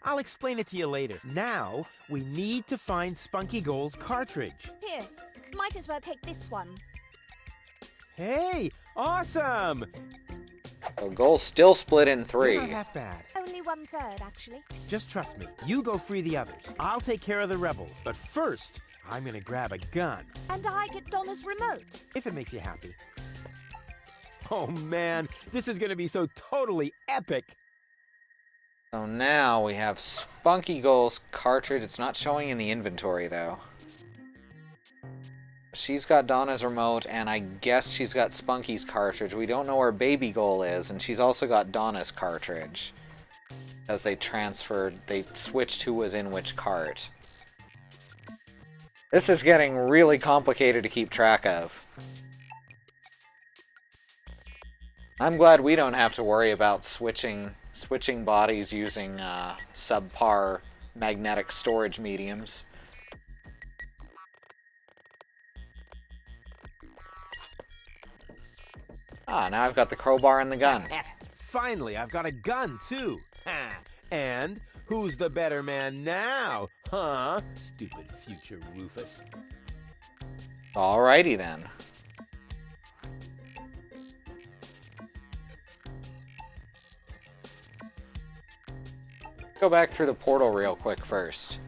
I'll explain it to you later. Now, we need to find Spunky Goal's cartridge. Here, might as well take this one. Hey, awesome! So goal's still split in You're three. not half bad. Only 1/3, actually. Just trust me. You go free the others. I'll take care of the rebels. But first, I'm gonna grab a gun. And I get Donna's remote. If it makes you happy. Oh man, this is gonna be so totally epic. So now we have Spunky Goal's cartridge. It's not showing in the inventory, though. She's got Donna's remote, and I guess she's got Spunky's cartridge. We don't know where Baby Goal is, and she's also got Donna's cartridge. As they switched who was in which cart. This is getting really complicated to keep track of. I'm glad we don't have to worry about switching bodies using subpar magnetic storage mediums. Ah, now I've got the crowbar and the gun. Finally, I've got a gun too. And who's the better man now? Huh? Stupid future Rufus. Alrighty then. Go back through the portal real quick first.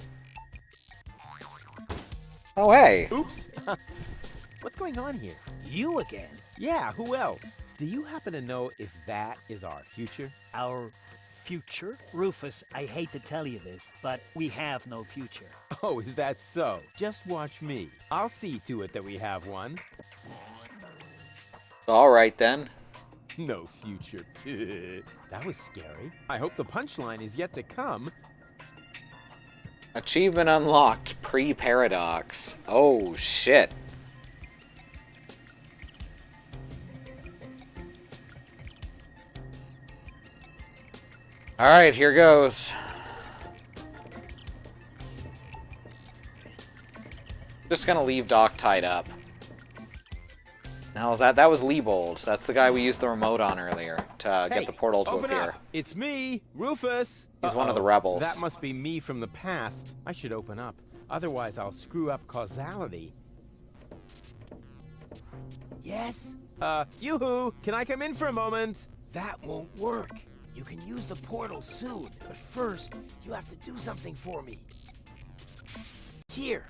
Oh, hey! Oops! What's going on here? You again? Yeah, who else? Do you happen to know if that is our future? Our future? Rufus, I hate to tell you this, but we have no future. Oh, is that so? Just watch me. I'll see to it that we have one. Alright then. No future. That was scary. I hope the punchline is yet to come. Achievement unlocked, pre-paradox. Oh, shit. Alright, here goes. Just gonna leave Doc tied up. Now is that was Liebold. That's the guy we used the remote on earlier to get the portal to open appear. Up. It's me, Rufus. He's one of the rebels. That must be me from the past. I should open up. Otherwise, I'll screw up causality. Yes? Yoo-hoo! Can I come in for a moment? That won't work. You can use the portal soon, but first, you have to do something for me. Here.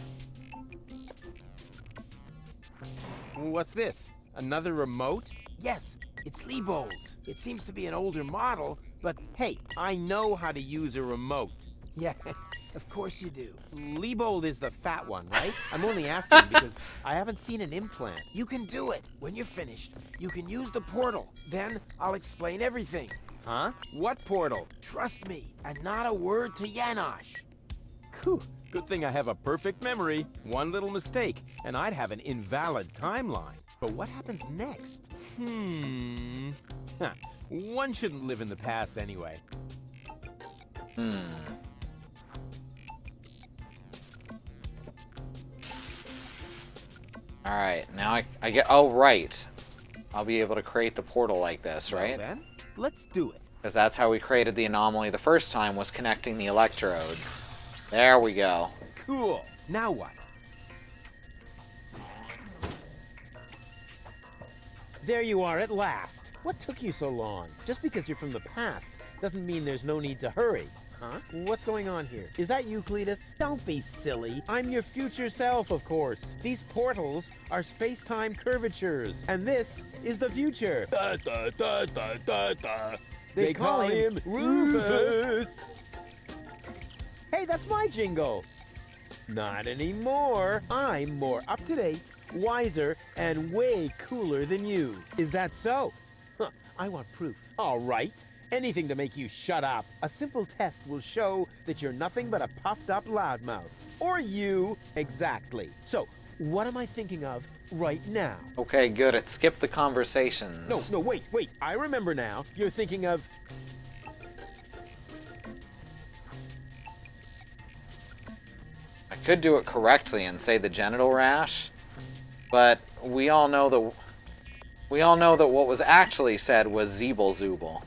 What's this? Another remote? Yes, it's Liebold's. It seems to be an older model, But hey, I know how to use a remote. yeah, of course you do. Liebold is the fat one, right? I'm only asking because I haven't seen an implant. You can do it. When you're finished, you can use the portal. Then I'll explain everything. Huh? What portal? Trust me, and not a word to Janosch. Whew. Good thing I have a perfect memory. One little mistake, and I'd have an invalid timeline. But what happens next? Huh. One shouldn't live in the past anyway. Alright, now I get... Oh, right. I'll be able to create the portal like this, right? Well then, let's do it. Because that's how we created the anomaly the first time, was connecting the electrodes. There we go. Cool. Now what? There you are at last. What took you so long? Just because you're from the past doesn't mean there's no need to hurry. Huh? What's going on here? Is that you, Cletus? Don't be silly. I'm your future self, of course. These portals are space-time curvatures, and this is the future. Da, da, da, da, da, da. They call him Rufus. Hey, that's my jingle. Not anymore. I'm more up-to-date, wiser, and way cooler than you. Is that so? Huh, I want proof. All right. Anything to make you shut up. A simple test will show that you're nothing but a puffed-up loudmouth. Or you, exactly. So, what am I thinking of right now? Okay, good. It skipped the conversations. No, wait. I remember now. You're thinking of... I could do it correctly and say the genital rash, but we all know that what was actually said was Zeeble Zooble.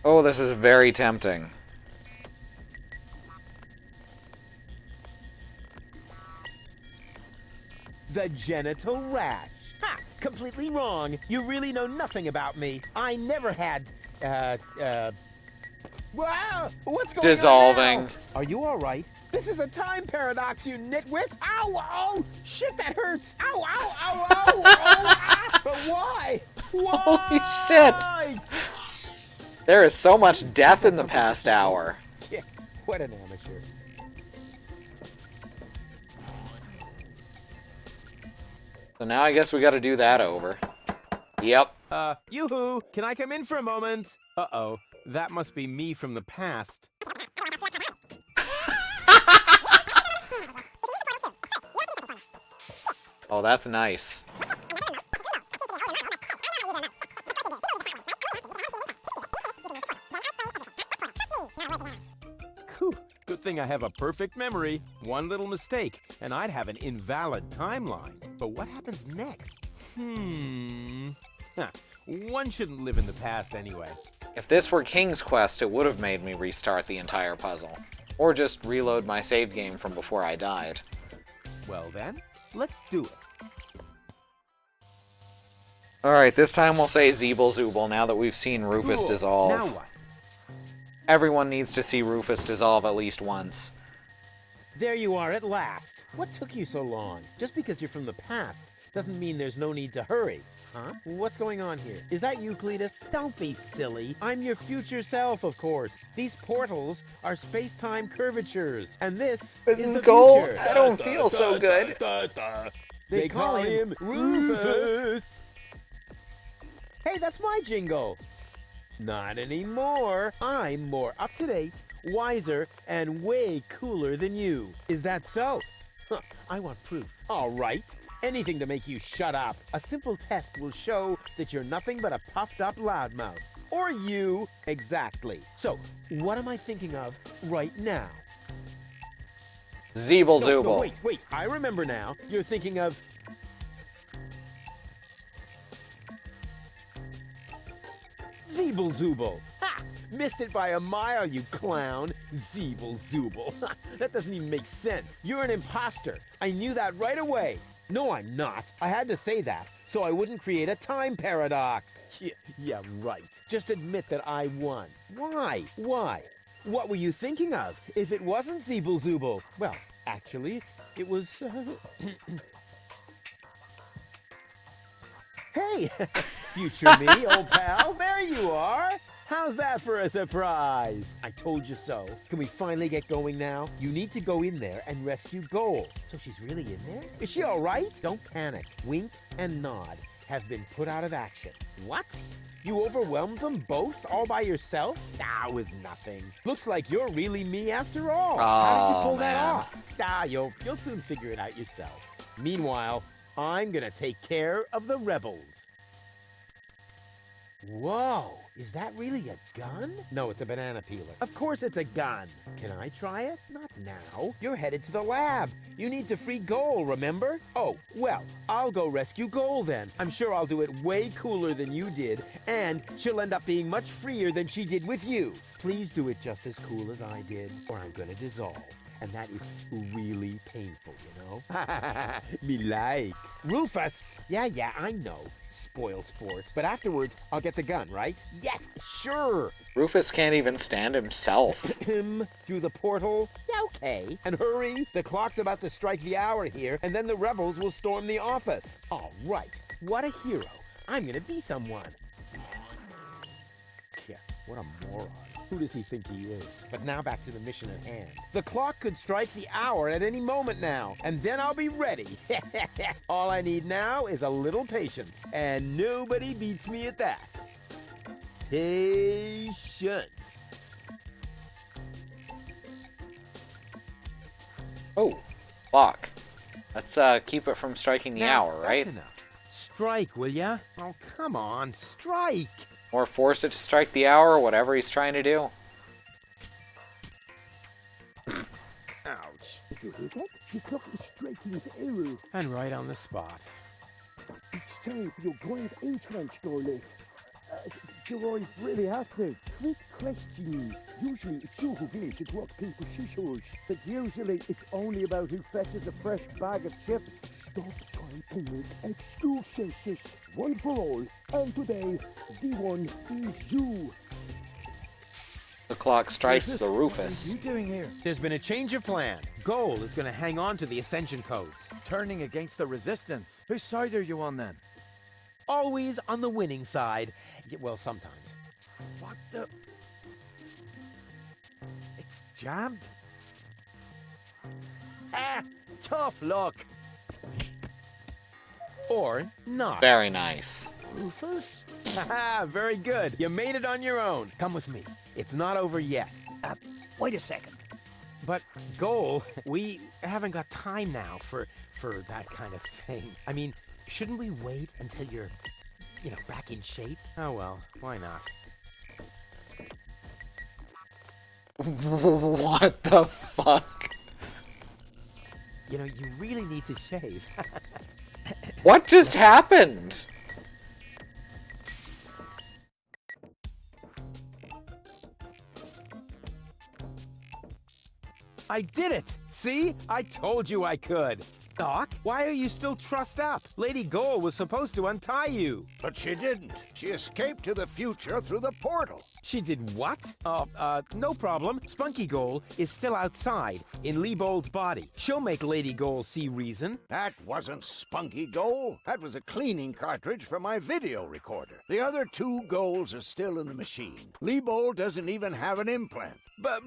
Oh, this is very tempting. The genital rash. Ha! Completely wrong. You really know nothing about me. I never had, Wow! What's going Dissolving. on now? Are you all right? This is a time paradox, you nitwit! Ow! Oh! Shit, that hurts! Ow! Ow! Ow! Ow! Ah! But why? Why? Holy shit! There is so much death in the past hour. Yeah, what an amateur. So now I guess we gotta do that over. Yep. Yoo-hoo! Can I come in for a moment? Uh-oh. That must be me from the past. Oh, that's nice. Whew. Good thing I have a perfect memory. One little mistake, and I'd have an invalid timeline. But what happens next? Huh. One shouldn't live in the past anyway. If this were King's Quest, it would have made me restart the entire puzzle. Or just reload my save game from before I died. Well then, let's do it. Alright, this time we'll say Zeeble Zooble now that we've seen Rufus Cool. dissolve. Now what? Everyone needs to see Rufus dissolve at least once. There you are at last. What took you so long? Just because you're from the past doesn't mean there's no need to hurry. Huh? What's going on here? Is that you, Cletus? Don't be silly. I'm your future self, of course. These portals are space-time curvatures, and this is the gold. future. I don't feel so good. They call him Rufus. Hey, that's my jingle. Not anymore. I'm more up-to-date, wiser, and way cooler than you. Is that so? Huh, I want proof. All right. Anything to make you shut up. A simple test will show that you're nothing but a puffed-up loudmouth. Or you, exactly. So, what am I thinking of right now? Zeeble Zooble. No, wait. I remember now. You're thinking of... Zeeble Zooble. Ha! Missed it by a mile, you clown. Zeeble Zooble. That doesn't even make sense. You're an imposter. I knew that right away. No, I'm not. I had to say that, so I wouldn't create a time paradox. Yeah, right. Just admit that I won. Why? What were you thinking of? If it wasn't Zeeble Zooble? Well, actually, it was... Hey! Future me, old pal. There you are. How's that for a surprise? I told you so. Can we finally get going now? You need to go in there and rescue Gold. So she's really in there? Is she all right? Don't panic. Wink and Nod have been put out of action. What? You overwhelmed them both all by yourself? It was nothing. Looks like you're really me after all. How did you pull that off? You'll soon figure it out yourself. Meanwhile, I'm gonna take care of the rebels. Whoa, is that really a gun? No, it's a banana peeler. Of course it's a gun. Can I try it? Not now. You're headed to the lab. You need to free Goal, remember? Oh, well, I'll go rescue Goal then. I'm sure I'll do it way cooler than you did, and she'll end up being much freer than she did with you. Please do it just as cool as I did, or I'm gonna dissolve. And that is really painful, you know? Me like. Rufus! Yeah, I know. Spoil sport. But afterwards, I'll get the gun, right? Yes, sure! Rufus can't even stand himself. Him through the portal? Yeah, okay. And hurry! The clock's about to strike the hour here, and then the rebels will storm the office. All right. What a hero. I'm gonna be someone. Yeah, what a moron. Who does he think he is? But now back to the mission at hand. The clock could strike the hour at any moment now, and then I'll be ready. All I need now is a little patience, and nobody beats me at that. Patience. Oh, clock. Let's keep it from striking the hour, right? That's enough. Strike, will ya? Oh, come on, strike! Or force it to strike the hour, whatever he's trying to do. Ouch. Did you hear that? The clock is striking its arrow. And right on the spot. It's time for your grand entrance, Dorley. Gerard really has to. Quick question. Usually it's you who wins at rock, paper, scissors. But usually it's only about who fetches a fresh bag of chips. Stop trying to make excuses. One for all. And today, the one is you. The clock strikes the Rufus. What are you doing here? There's been a change of plan. Goal is going to hang on to the Ascension codes. Turning against the Resistance. Whose side are you on then? Always on the winning side. Well, sometimes. What the? It's jammed? Ah! Tough luck! Or not. Very nice. Rufus? Haha, very good. You made it on your own. Come with me. It's not over yet. Wait a second. But, Goal, we haven't got time now for that kind of thing. I mean, shouldn't we wait until you're, back in shape? Oh well, why not? What the fuck? You really need to shave. What just happened? I did it! See? I told you I could. Doc, why are you still trussed up? Lady Goal was supposed to untie you. But she didn't. She escaped to the future through the portal. She did what? No problem. Spunky Goal is still outside, in Leibold's body. She'll make Lady Goal see reason. That wasn't Spunky Goal. That was a cleaning cartridge for my video recorder. The other two goals are still in the machine. Leibold doesn't even have an implant. But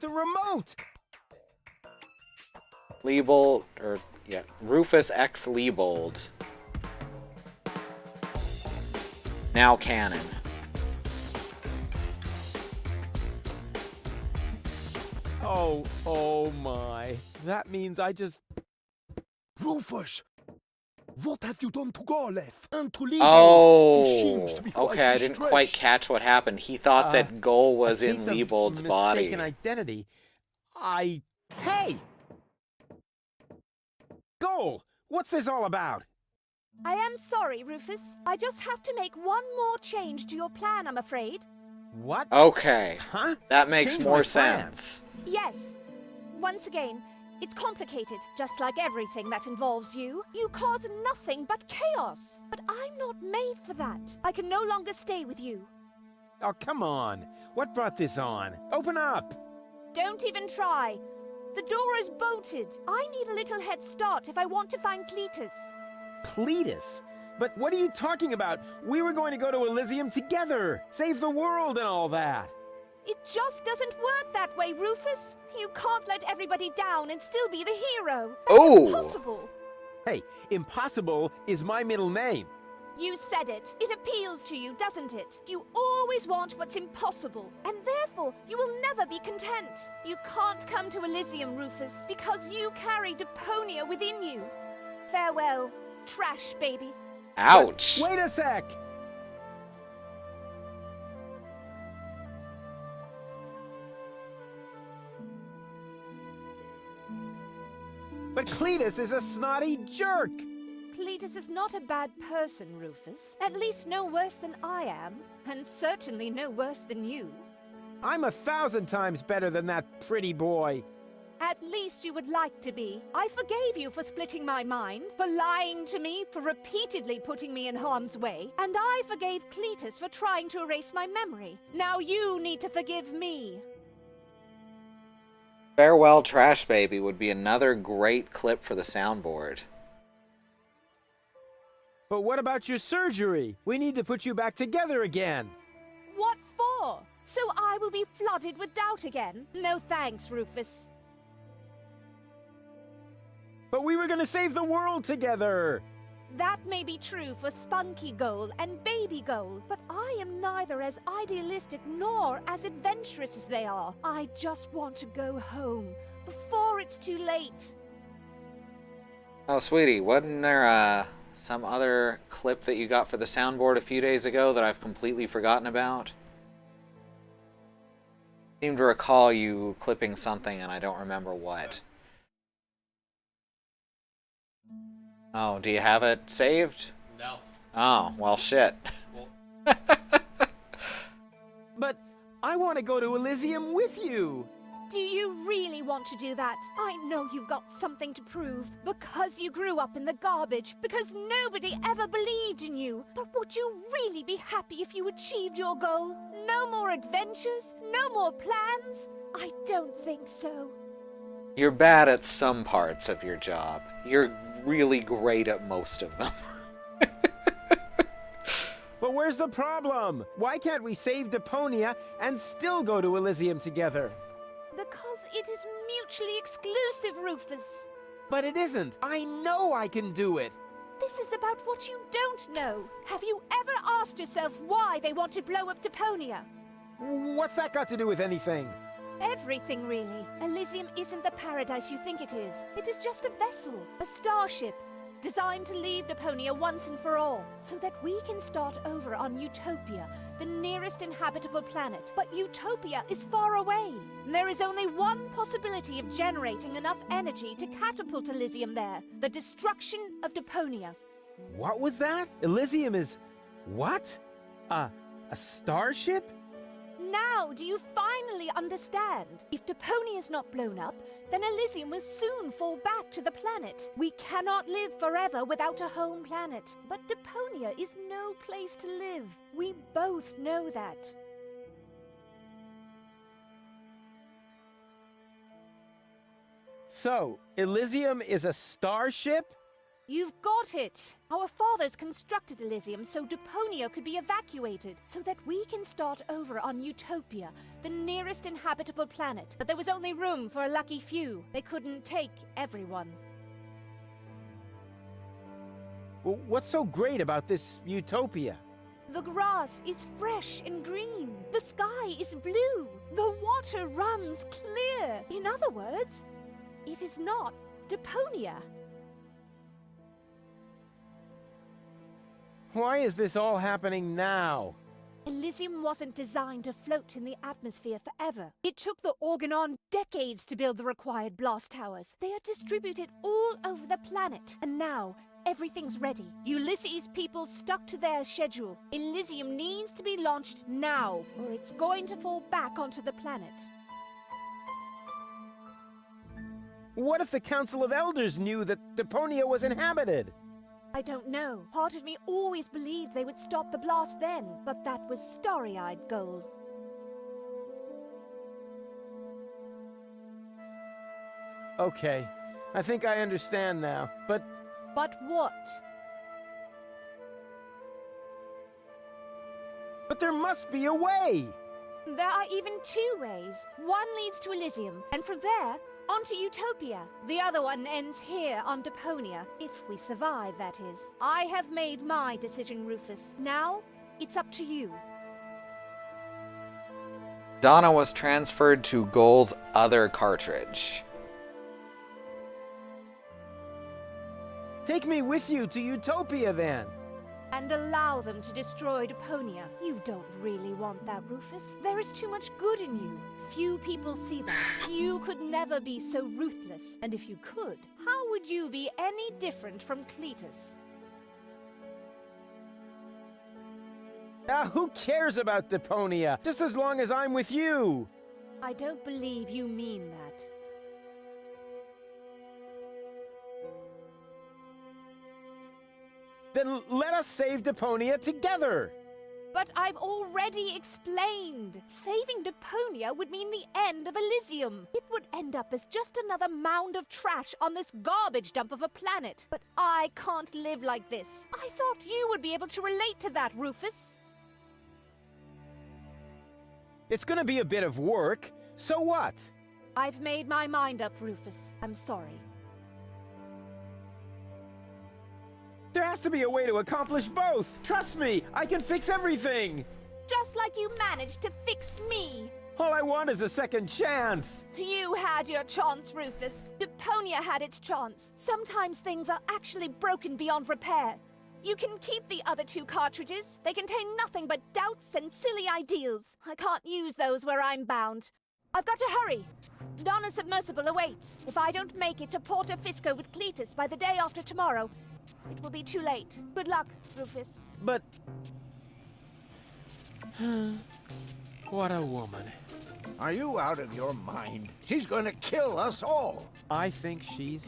the remote! Rufus X Leibold. Now canon. Oh my. That means I just... Rufus! What have you done to Garleth and to Leibold? Oh, okay, I didn't quite catch what happened. He thought that Goal was in Leibold's body. Mistaken identity. Hey! Goal! What's this all about? I am sorry, Rufus. I just have to make one more change to your plan, I'm afraid. What? Okay. Huh? That makes Change more my plan. sense. Yes. Once again, it's complicated, just like everything that involves you. You cause nothing but chaos. But I'm not made for that. I can no longer stay with you. Oh, come on. What brought this on? Open up! Don't even try. The door is bolted. I need a little head start if I want to find Cletus. Cletus? But what are you talking about? We were going to go to Elysium together. Save the world and all that. It just doesn't work that way, Rufus. You can't let everybody down and still be the hero. That's impossible. Hey, impossible is my middle name. You said it. It appeals to you, doesn't it? You always want what's impossible, and therefore you will never be content. You can't come to Elysium, Rufus, because you carry Deponia within you. Farewell, trash baby. Ouch. But wait a sec! But Cletus is a snotty jerk! Cletus is not a bad person, Rufus. At least no worse than I am, and certainly no worse than you. I'm 1,000 times better than that pretty boy. At least you would like to be. I forgave you for splitting my mind, for lying to me, for repeatedly putting me in harm's way, and I forgave Cletus for trying to erase my memory. Now you need to forgive me. Farewell Trash Baby would be another great clip for the soundboard. But what about your surgery? We need to put you back together again. What for? So I will be flooded with doubt again? No thanks, Rufus. But we were gonna save the world together! That may be true for Spunky Goal and Baby Goal, but I am neither as idealistic nor as adventurous as they are. I just want to go home before it's too late. Oh, sweetie, wasn't there some other clip that you got for the soundboard a few days ago that I've completely forgotten about? I seem to recall you clipping something and I don't remember what. Oh, do you have it saved? No. Oh, well, shit. But I want to go to Elysium with you! Do you really want to do that? I know you've got something to prove, because you grew up in the garbage, because nobody ever believed in you. But would you really be happy if you achieved your goal? No more adventures? No more plans? I don't think so. You're bad at some parts of your job. You're really great at most of them. But where's the problem? Why can't we save Deponia and still go to Elysium together? Because it is mutually exclusive, Rufus. But it isn't. I know I can do it. This is about what you don't know. Have you ever asked yourself why they want to blow up Deponia? What's that got to do with anything? Everything, really. Elysium isn't the paradise you think it is. It is just a vessel, a starship, designed to leave Deponia once and for all, so that we can start over on Utopia, the nearest inhabitable planet. But Utopia is far away. There is only one possibility of generating enough energy to catapult Elysium there: the destruction of Deponia. What was that? Elysium is... what? A starship? Now, do you finally understand? If Deponia is not blown up, then Elysium will soon fall back to the planet. We cannot live forever without a home planet. But Deponia is no place to live. We both know that. So, Elysium is a starship? You've got it! Our fathers constructed Elysium so Deponia could be evacuated, so that we can start over on Utopia, the nearest inhabitable planet. But there was only room for a lucky few. They couldn't take everyone. Well, what's so great about this Utopia? The grass is fresh and green. The sky is blue. The water runs clear. In other words, it is not Deponia. Why is this all happening now? Elysium wasn't designed to float in the atmosphere forever. It took the Organon decades to build the required blast towers. They are distributed all over the planet. And now, everything's ready. Ulysses' people stuck to their schedule. Elysium needs to be launched now, or it's going to fall back onto the planet. What if the Council of Elders knew that Deponia was inhabited? I don't know. Part of me always believed they would stop the blast then, but that was starry-eyed goal. Okay, I think I understand now, but... But what? But there must be a way! There are even two ways. One leads to Elysium, and from there, onto Utopia. The other one ends here on Deponia, if we survive, that is. I have made my decision, Rufus. Now, it's up to you. Donna was transferred to Goal's other cartridge. Take me with you to Utopia, then! and allow them to destroy Deponia. You don't really want that, Rufus. There is too much good in you. Few people see that. You could never be so ruthless. And if you could, how would you be any different from Cletus? Who cares about Deponia? Just as long as I'm with you. I don't believe you mean that. Then let us save Deponia together. But I've already explained. Saving Deponia would mean the end of Elysium. It would end up as just another mound of trash on this garbage dump of a planet. But I can't live like this. I thought you would be able to relate to that, Rufus. It's gonna be a bit of work. So what? I've made my mind up, Rufus. I'm sorry. There has to be a way to accomplish both. Trust me, I can fix everything. Just like you managed to fix me. All I want is a second chance. You had your chance, Rufus. Deponia had its chance. Sometimes things are actually broken beyond repair. You can keep the other 2 cartridges. They contain nothing but doubts and silly ideals. I can't use those where I'm bound. I've got to hurry. Donna's submersible awaits. If I don't make it to Porto Fisco with Cletus by the day after tomorrow, it will be too late. Good luck, Rufus. But... what a woman. Are you out of your mind? She's going to kill us all. I think she's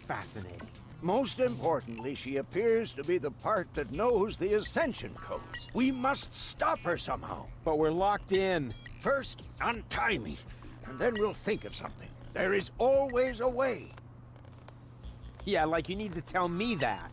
fascinating. Most importantly, she appears to be the part that knows the Ascension codes. We must stop her somehow. But we're locked in. First, untie me, and then we'll think of something. There is always a way. Yeah, like you need to tell me that.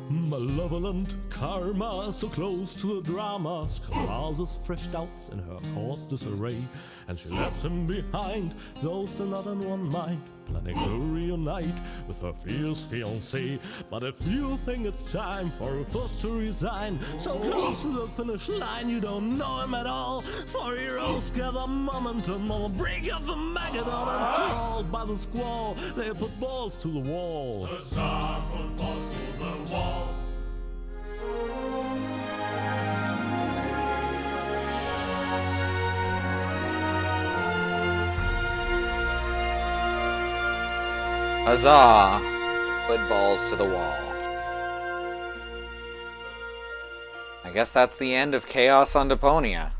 Malevolent karma, so close to a drama, causes fresh doubts in her course disarray, and she left him behind, though still not in one mind, planning to reunite with her fierce fiancé. But if you think it's time for Rufus to resign, so close to the finish line you don't know him at all, for heroes gather momentum on the brink of the Magadon, and sprawled by the squall, they put balls to the wall. The Tsar put balls to the wall. Huzzah! Put balls to the wall. I guess that's the end of Chaos on Deponia.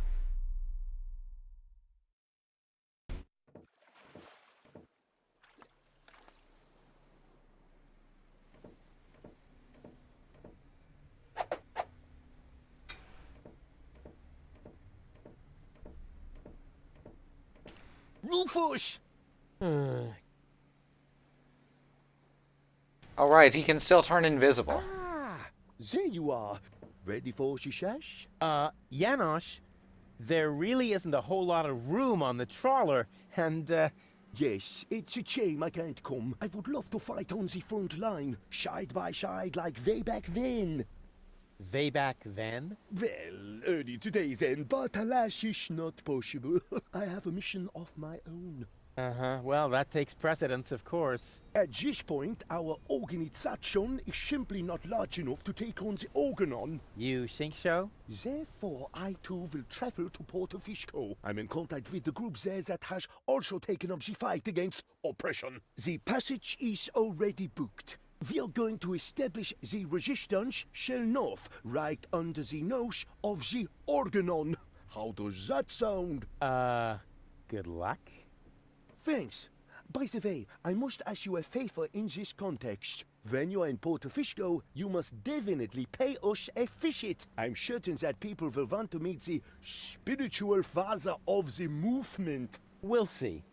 Rufus! Alright, he can still turn invisible. Ah, there you are. Ready for shishash? Janosch, there really isn't a whole lot of room on the trawler, and, Yes, it's a shame I can't come. I would love to fight on the front line, side by side like way back then. Way back then? Well, early today then, but alas, it's not possible. I have a mission of my own. Uh-huh, well, that takes precedence, of course. At this point, our organization is simply not large enough to take on the Organon. You think so? Therefore, I too will travel to Porto Fisco. I'm in contact with the group there that has also taken up the fight against oppression. The passage is already booked. We are going to establish the resistance shell north, right under the nose of the Organon. How does that sound? Good luck. Thanks. By the way, I must ask you a favor in this context. When you are in Porto Fisco, you must definitely pay us a visit. I'm certain that people will want to meet the spiritual father of the movement. We'll see.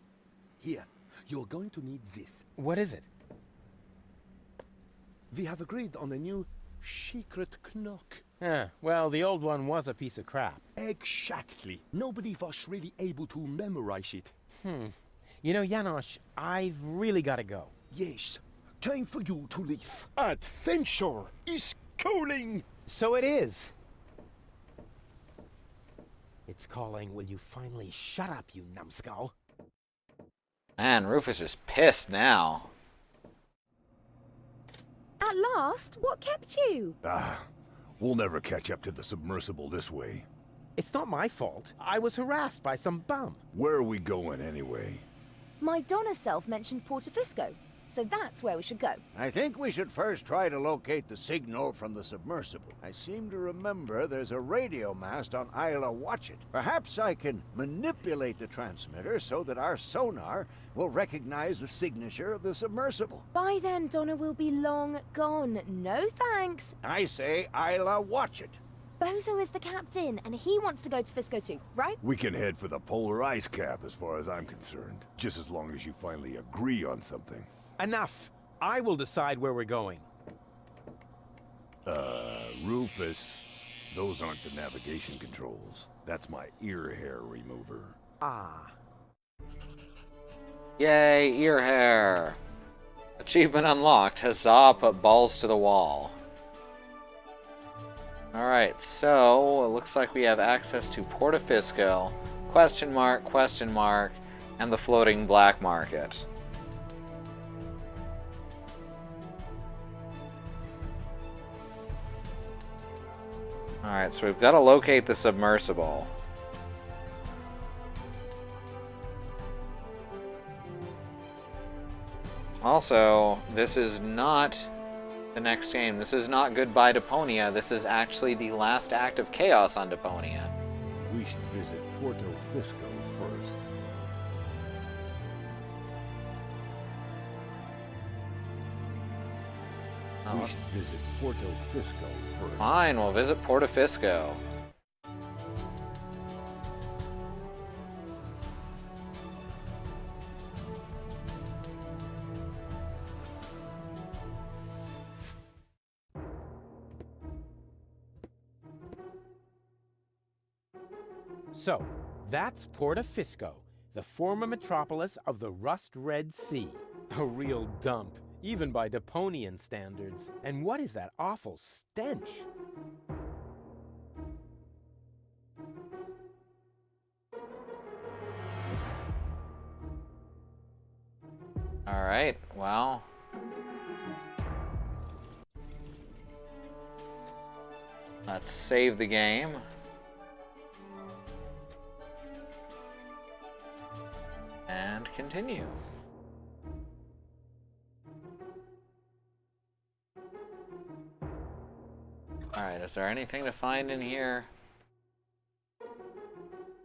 Here, you're going to need this. What is it? We have agreed on a new secret knock. Well, the old one was a piece of crap. Exactly. Nobody was really able to memorize it. You know, Janosch, I've really got to go. Yes, time for you to leave. Adventure is calling! So it is. It's calling, will you finally shut up, you numbskull? Man, Rufus is pissed now. At last? What kept you? We'll never catch up to the submersible this way. It's not my fault. I was harassed by some bum. Where are we going anyway? My Donna self mentioned Portofisco, so that's where we should go. I think we should first try to locate the signal from the submersible. I seem to remember there's a radio mast on Isla Watchet. Perhaps I can manipulate the transmitter so that our sonar will recognize the signature of the submersible. By then, Donna will be long gone. No thanks. I say Isla Watchet. Bozo is the captain, and he wants to go to Fisco too, right? We can head for the polar ice cap as far as I'm concerned. Just as long as you finally agree on something. Enough. I will decide where we're going. Rufus, those aren't the navigation controls. That's my ear hair remover. Ah. Yay, ear hair. Achievement unlocked. Huzzah, put balls to the wall. Alright, so it looks like we have access to Portofisco, question mark, and the floating black market. Alright, so we've got to locate the submersible. Also, this is not the next game. This is not Goodbye Deponia. This is actually the last act of Chaos on Deponia. We should visit Portofisco first. We should visit Portofisco first. Fine, we'll visit Portofisco. So, that's Portofisco, the former metropolis of the Rust-Red Sea. A real dump, even by Deponian standards. And what is that awful stench? Alright, well. Let's save the game. And continue. Alright, is there anything to find in here?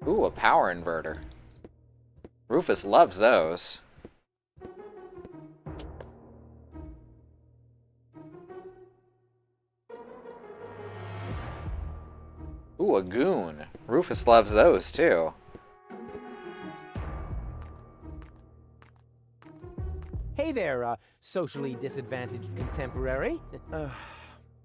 Ooh, a power inverter. Rufus loves those. Ooh, a goon. Rufus loves those too. Hey there, socially disadvantaged contemporary.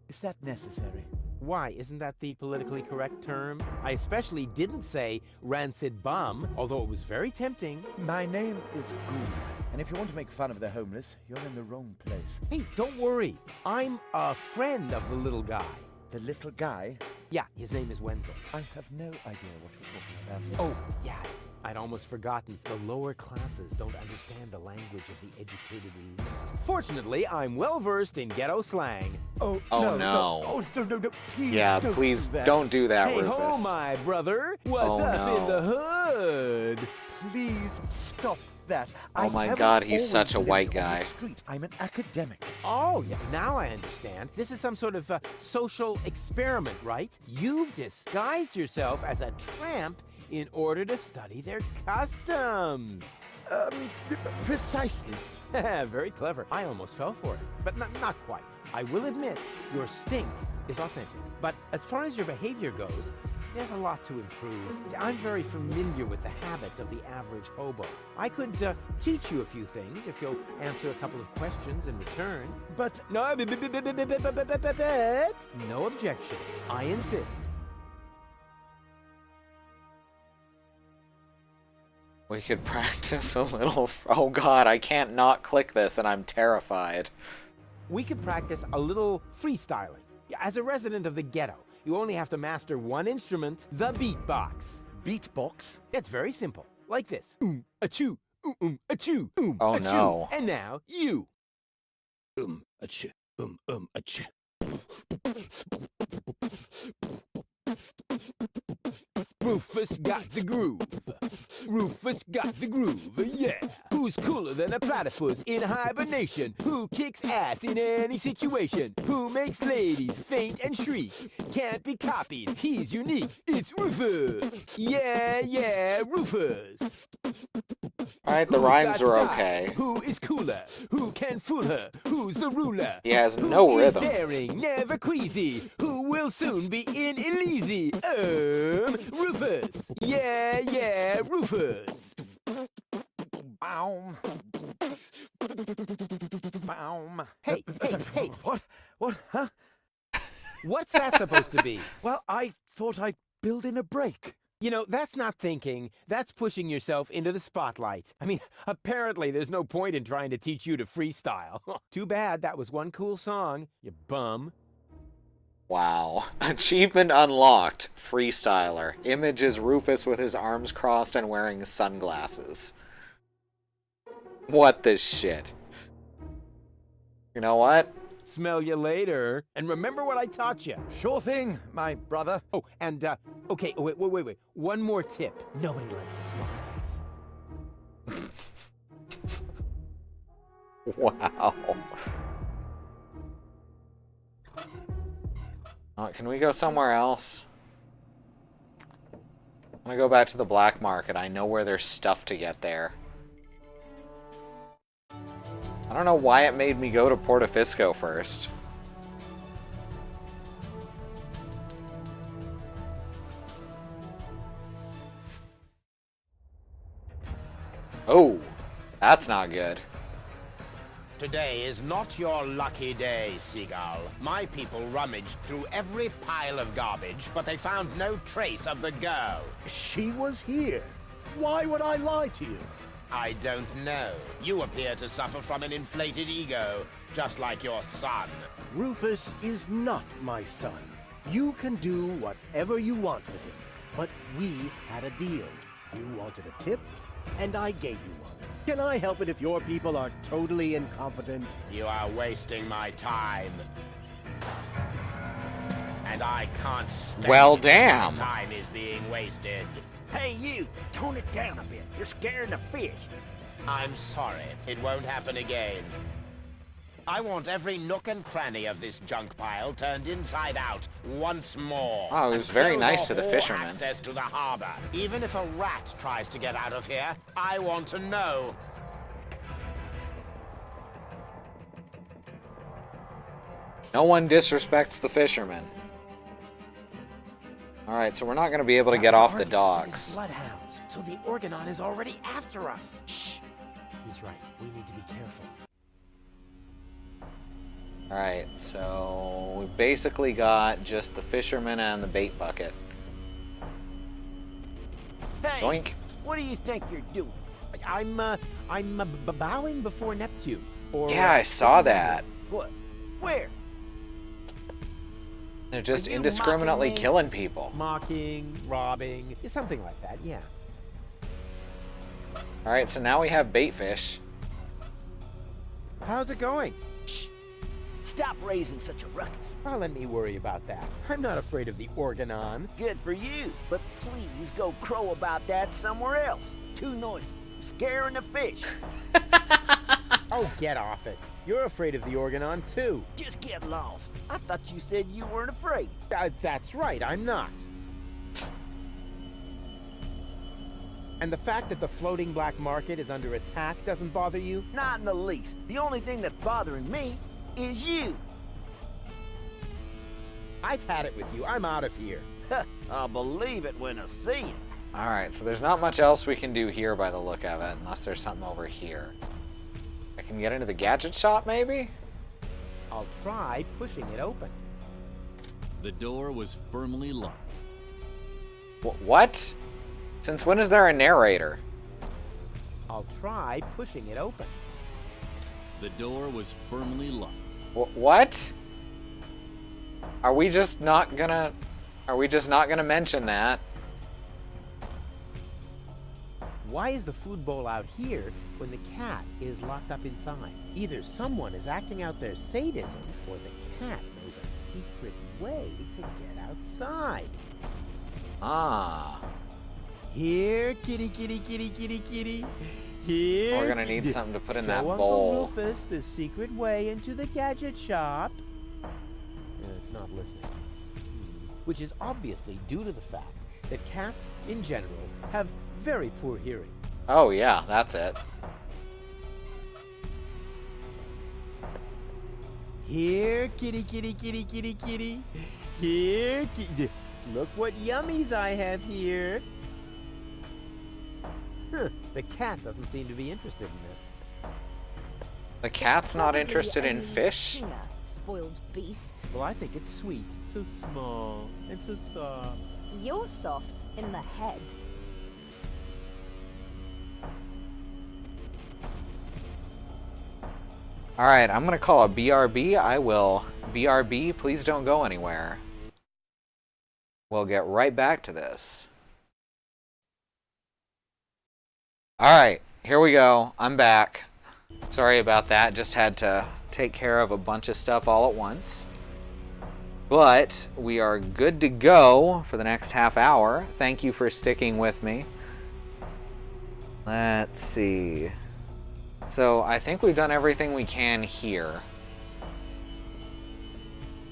Is that necessary? Why, isn't that the politically correct term? I especially didn't say rancid bum, although it was very tempting. My name is Goon, and if you want to make fun of the homeless, you're in the wrong place. Hey, don't worry. I'm a friend of the little guy. The little guy? Yeah, his name is Wenzel. I have no idea what you're talking about. Oh, yeah. I'd almost forgotten. The lower classes don't understand the language of the educated elite. Fortunately, I'm well-versed in ghetto slang. Oh, no. no. Oh, no, please. Yeah, don't please do that. don't do that, Hey, Rufus. ho, my brother. What's Oh, up no. in the hood? Please stop that. Oh I my haven't God, he's always such a lived white on guy. the street. I'm an academic. Oh, yeah, now I understand. This is some sort of social experiment, right? You've disguised yourself as a tramp in order to study their customs. Precisely. Very clever. I almost fell for it, but not quite. I will admit, your stink is authentic. But as far as your behavior goes, there's a lot to improve. I'm very familiar with the habits of the average hobo. I could teach you a few things if you'll answer a couple of questions in return. But no objection. I insist. We could practice a little. Oh God, I can't not click this, and I'm terrified. We could practice a little freestyling. As a resident of the ghetto, you only have to master one instrument, the beatbox. Beatbox? It's very simple. Like this. Achoo, Achoo. Oh, Achoo. no. And now, you. Achoo, achoo. Rufus got the groove. Rufus got the groove, yeah. Who's cooler than a platypus in hibernation? Who kicks ass in any situation? Who makes ladies faint and shriek? Can't be copied, he's unique. It's Rufus. Yeah, Rufus. Alright, the Who's rhymes got are style? okay. Who is cooler? Who can fool her? Who's the ruler? He has Who no is rhythm. daring, never queasy? Who will soon be in Elysee? Rufus. Yeah, Rufus. Baum. Baum. Hey. What? Huh? What's that supposed to be? Well, I thought I'd build in a break. You know, that's not thinking. That's pushing yourself into the spotlight. I mean, apparently there's no point in trying to teach you to freestyle. Too bad that was one cool song, you bum. Wow. Achievement unlocked. Freestyler. Image is Rufus with his arms crossed and wearing sunglasses. What the shit? You know what? Smell you later. And remember what I taught you. Sure thing, my brother. Oh, and, okay, wait. One more tip. Nobody likes a smart ass. Wow. Can we go somewhere else? I'm gonna go back to the black market. I know where there's stuff to get there. I don't know why it made me go to Portofisco first. Oh, that's not good. Today is not your lucky day, Seagull. My people rummaged through every pile of garbage, but they found no trace of the girl. She was here. Why would I lie to you? I don't know. You appear to suffer from an inflated ego, just like your son. Rufus is not my son. You can do whatever you want with him. But we had a deal. You wanted a tip, and I gave you one. Can I help it if your people are totally incompetent? You are wasting my time. And I can't stand Well, it. damn. My time is being wasted. Hey, you! Tone it down a bit. You're scaring the fish. I'm sorry. It won't happen again. I want every nook and cranny of this junk pile turned inside out once more. Oh, he was And very close nice off to the all fisherman. access to the harbor. Even if a rat tries to get out of here, I want to know. No one disrespects the fisherman. Alright, so we're not going to be able to get off the docks. Bloodhounds. So the Organon is already after us. Shh. He's right. We need to be careful. Alright, so we basically got just the fisherman and the bait bucket. Hey! Doink. What do you think you're doing? I'm bowing before Neptune. Or, Yeah, I saw that. What? Where? They're just Are you indiscriminately mocking me? killing people. Mocking, robbing, something like that, yeah. Alright, so now we have bait fish. How's it going? Shh. Stop raising such a ruckus. Well, let me worry about that. I'm not afraid of the Organon. Good for you. But please go crow about that somewhere else. Too noisy. Scaring the fish. Oh, get off it. You're afraid of the Organon, too. Just get lost. I thought you said you weren't afraid. That's right, I'm not. And the fact that the floating black market is under attack doesn't bother you? Not in the least. The only thing that's bothering me is you. I've had it with you. I'm out of here. I'll believe it when I see it. Alright, so there's not much else we can do here by the look of it, unless there's something over here. I can get into the gadget shop, maybe? I'll try pushing it open. The door was firmly locked. What? Since when is there a narrator? I'll try pushing it open. The door was firmly locked. What? Are we just not gonna mention that? Why is the food bowl out here when the cat is locked up inside? Either someone is acting out their sadism, or the cat knows a secret way to get outside. Ah. Here, kitty, kitty, kitty, kitty, kitty. Here. We're gonna need something to put in that Show bowl. Uncle Rufus the secret way into the gadget shop. It's not listening. Which is obviously due to the fact that cats, in general, have very poor hearing. Oh yeah, that's it. Here, kitty, kitty, kitty, kitty, kitty. Here, kitty. Look what yummies I have here. Huh, the cat doesn't seem to be interested in this. The cat's not Probably interested in only fish? tuna, spoiled beast. Well, I think it's sweet, so small, and so soft. You're soft in the head. Alright, I'm gonna call a BRB. I will. BRB, please don't go anywhere. We'll get right back to this. Alright, here we go. I'm back. Sorry about that. Just had to take care of a bunch of stuff all at once. But we are good to go for the next half hour. Thank you for sticking with me. Let's see. So I think we've done everything we can here.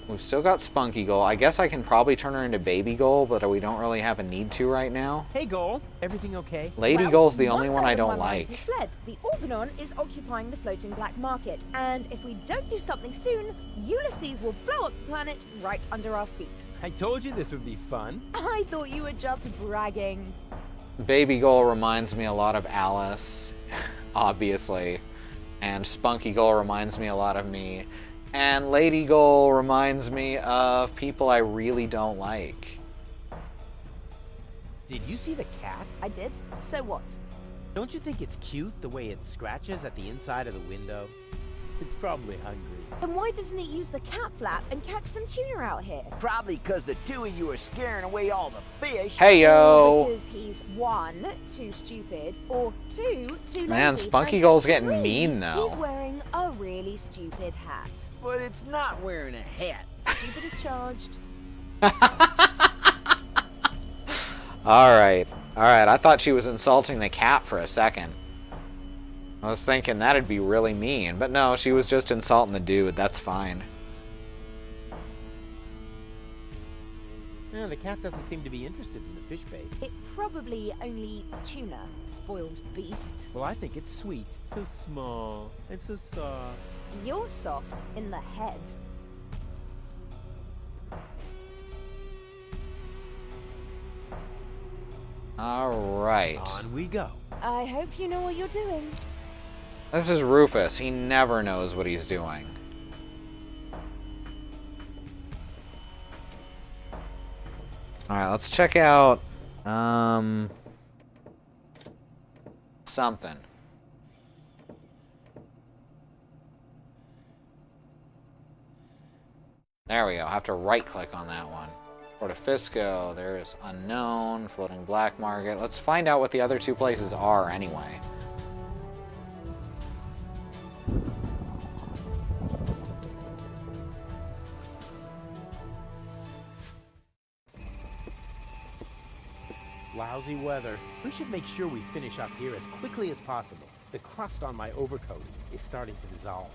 We've still got Spunky Gull. I guess I can probably turn her into Baby Gull, but we don't really have a need to right now. Hey, Gull. Everything okay? Lady Gull's the only one I don't like. Has fled. The Organon is occupying the floating black market, and if we don't do something soon, Ulysses will blow up the planet right under our feet. I told you this would be fun. I thought you were just bragging. Baby Gull reminds me a lot of Alice, obviously. And Spunky Gull reminds me a lot of me. And Lady Gull reminds me of people I really don't like. Did you see the cat? I did. So what? Don't you think it's cute the way it scratches at the inside of the window? It's probably hungry. Then why doesn't it use the cat flap and catch some tuna out here? Probably because the two of you are scaring away all the fish. Hey yo! Because he's 1, too stupid, or 2, too Man, lazy, Spunky and Gull's getting 3, mean though. He's wearing a really stupid hat. But it's not wearing a hat. Stupid is charged. Alright. Alright, I thought she was insulting the cat for a second. I was thinking that'd be really mean, but no, she was just insulting the dude. That's fine. Yeah, the cat doesn't seem to be interested in the fish bait. It probably only eats tuna, spoiled beast. Well, I think it's sweet, so small, and so soft. You're soft in the head. Alright. On we go. I hope you know what you're doing. This is Rufus. He never knows what he's doing. Alright, let's check out something. There we go. I have to right click on that one. Portofisco, there is unknown, floating black market. Let's find out what the other two places are anyway. Lousy weather. We should make sure we finish up here as quickly as possible. The crust on my overcoat is starting to dissolve.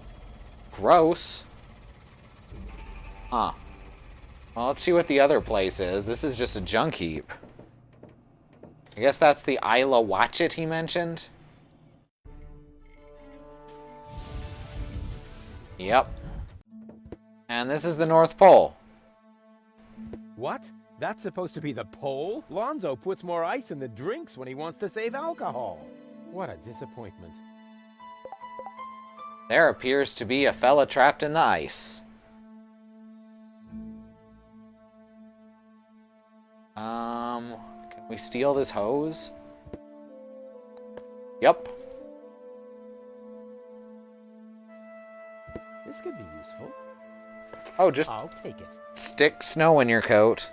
Gross. Huh. Well, let's see what the other place is. This is just a junk heap. I guess that's the Isla Watchet he mentioned. Yep. And this is the North Pole. What? That's supposed to be the pole? Lonzo puts more ice in the drinks when he wants to save alcohol. What a disappointment. There appears to be a fella trapped in the ice. Can we steal this hose? Yep. This could be useful. Oh, just I'll take it. stick snow in your coat.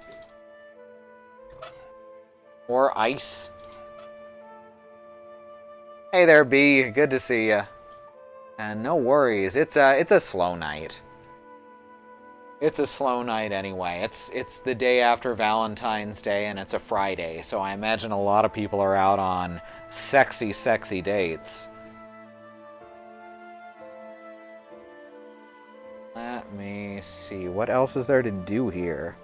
Or ice. Hey there, B. Good to see you. And no worries. It's a slow night. It's a slow night anyway. It's the day after Valentine's Day, and it's a Friday, so I imagine a lot of people are out on sexy, sexy dates. Let me see. What else is there to do here?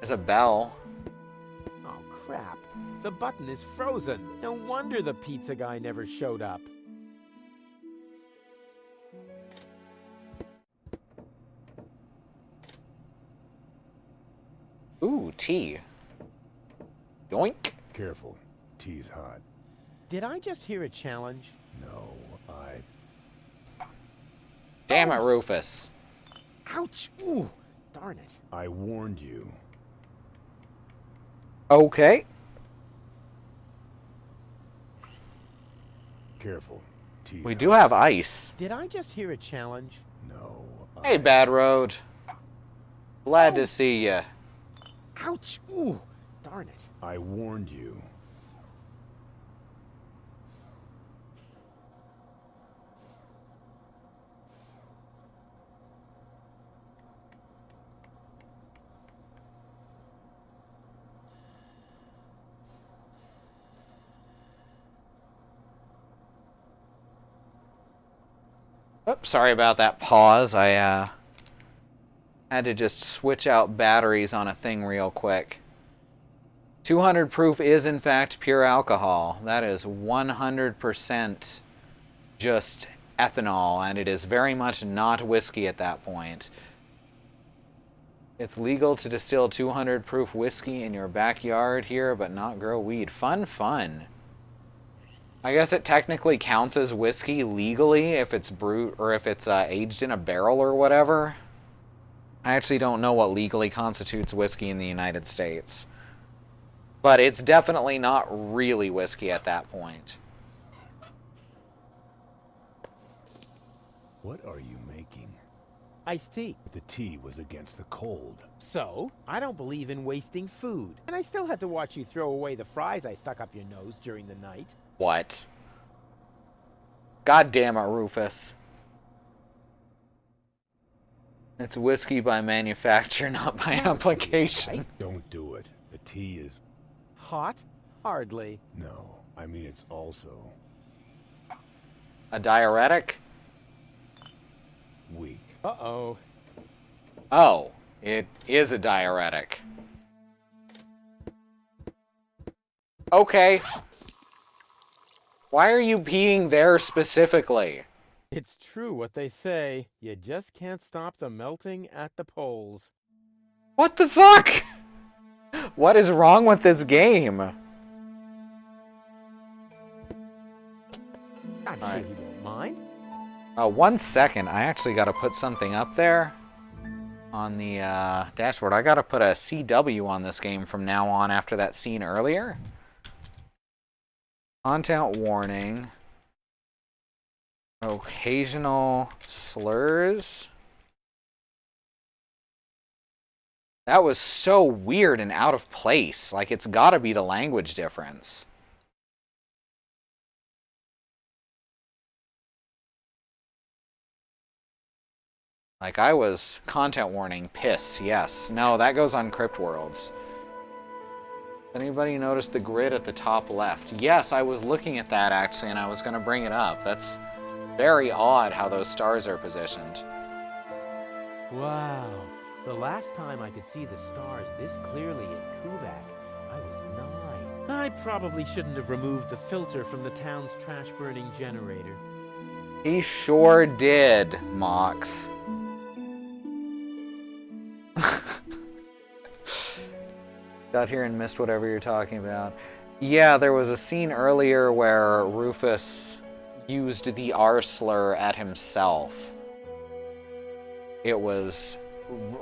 There's a bell. Oh, crap. The button is frozen. No wonder the pizza guy never showed up. Ooh, tea. Yoink. Careful. Tea's hot. Did I just hear a challenge? No, I... Damn it, Rufus. Ouch! Ooh, darn it. I warned you. Okay. Careful. Tea's We do have ice. Did I just hear a challenge? No. Hey, Bad Road. Glad to see ya. Ouch! Ooh, darn it. I warned you. Oops, sorry about that pause. I had to just switch out batteries on a thing real quick. 200 proof is in fact pure alcohol. That is 100% just ethanol, and it is very much not whiskey at that point. It's legal to distill 200 proof whiskey in your backyard here, but not grow weed. Fun, fun. I guess it technically counts as whiskey legally if it's brewed or if it's aged in a barrel or whatever. I actually don't know what legally constitutes whiskey in the United States. But it's definitely not really whiskey at that point. What are you making? Iced tea. The tea was against the cold. So, I don't believe in wasting food. And I still had to watch you throw away the fries I stuck up your nose during the night. What? God damn it, Rufus. It's whiskey by manufacture, not by application. Don't do it. The tea is... Hot? Hardly. No, I mean it's also... A diuretic? Weak. Uh-oh. Oh, it is a diuretic. Okay. Why are you peeing there specifically? It's true what they say. You just can't stop the melting at the poles. What the fuck? What is wrong with this game? I'm sure you won't mind. 1 second. I actually got to put something up there on the dashboard. I got to put a CW on this game from now on after that scene earlier. Content warning. Occasional slurs. That was so weird and out of place. Like, it's got to be the language difference. Like, I was content warning, piss, yes. No, that goes on Crypt Worlds. Anybody notice the grid at the top left? Yes, I was looking at that actually, and I was going to bring it up. That's very odd how those stars are positioned. Wow. The last time I could see the stars this clearly in Kuvak, I was 9. I probably shouldn't have removed the filter from the town's trash-burning generator. He sure did, Mox. Got here and missed whatever you're talking about. Yeah, there was a scene earlier where Rufus used the R slur at himself. It was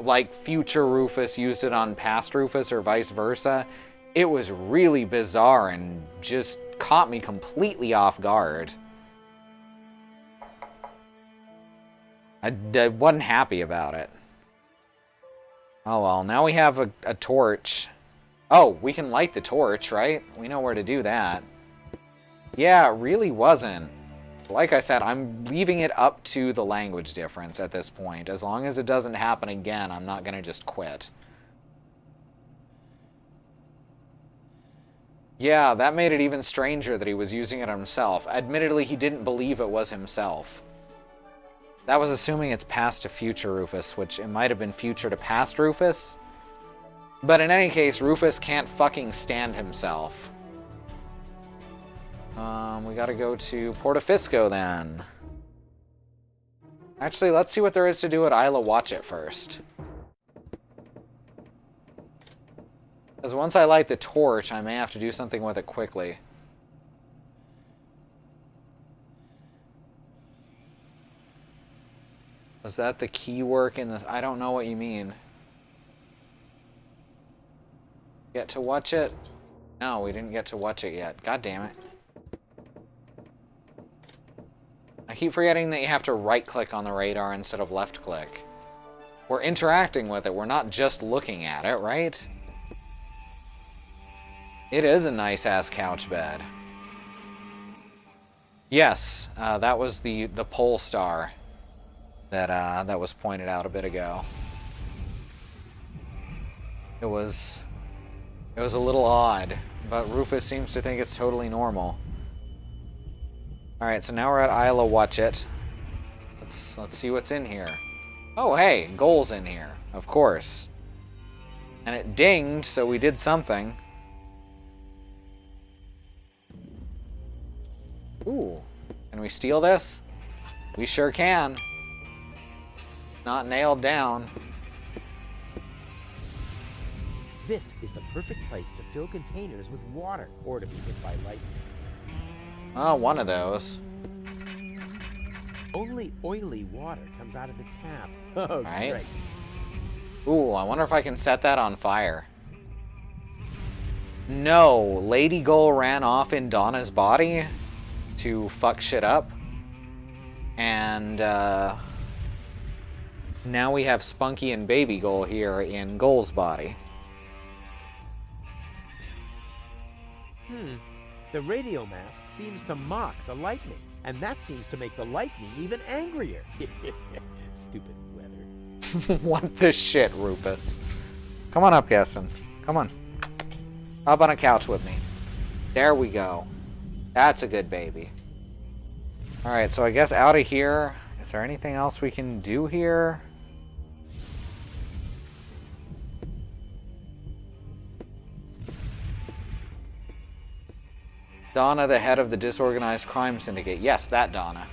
like future Rufus used it on past Rufus or vice versa. It was really bizarre and just caught me completely off guard. I wasn't happy about it. Oh well, now we have a torch. Oh, we can light the torch, right? We know where to do that. Yeah, it really wasn't. Like I said, I'm leaving it up to the language difference at this point. As long as it doesn't happen again, I'm not going to just quit. Yeah, that made it even stranger that he was using it himself. Admittedly, he didn't believe it was himself. That was assuming it's past to future Rufus, which it might have been future to past Rufus. But in any case, Rufus can't fucking stand himself. We gotta go to Portofisco then. Actually, let's see what there is to do at Isla Watchet first. Because once I light the torch, I may have to do something with it quickly. Was that the key work in the... I don't know what you mean. Get to watch it? No, we didn't get to watch it yet. God damn it. I keep forgetting that you have to right-click on the radar instead of left-click. We're interacting with it. We're not just looking at it, right? It is a nice-ass couch bed. Yes, that was the pole star that was pointed out a bit ago. It was a little odd, but Rufus seems to think it's totally normal. Alright, so now we're at Isla Watchet. Let's see what's in here. Oh, hey, goal's in here, of course. And it dinged, so we did something. Ooh, can we steal this? We sure can. Not nailed down. This is the perfect place to fill containers with water or to be hit by lightning. Oh, one of those. Only oily water comes out of the tap. Oh, right. Great. Ooh, I wonder if I can set that on fire. No, Lady Gull ran off in Donna's body to fuck shit up. And now we have Spunky and Baby Gull here in Gull's body. The radio mast seems to mock the lightning, and that seems to make the lightning even angrier. Stupid weather. What the shit, Rufus? Come on up, Gaston. Come on. Up on a couch with me. There we go. That's a good baby. Alright, so I guess out of here, is there anything else we can do here? Donna, the head of the disorganized crime syndicate. Yes, that Donna.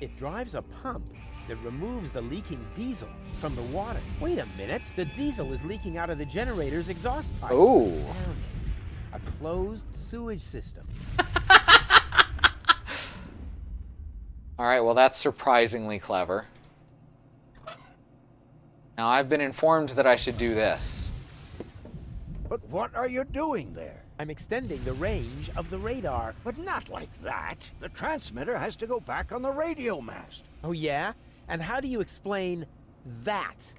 It drives a pump that removes the leaking diesel from the water. Wait a minute, the diesel is leaking out of the generator's exhaust pipe. Ooh. Astounding. A closed sewage system. Alright, well that's surprisingly clever. Now I've been informed that I should do this. But what are you doing there? I'm extending the range of the radar. But not like that. The transmitter has to go back on the radio mast. Oh yeah? And how do you explain that?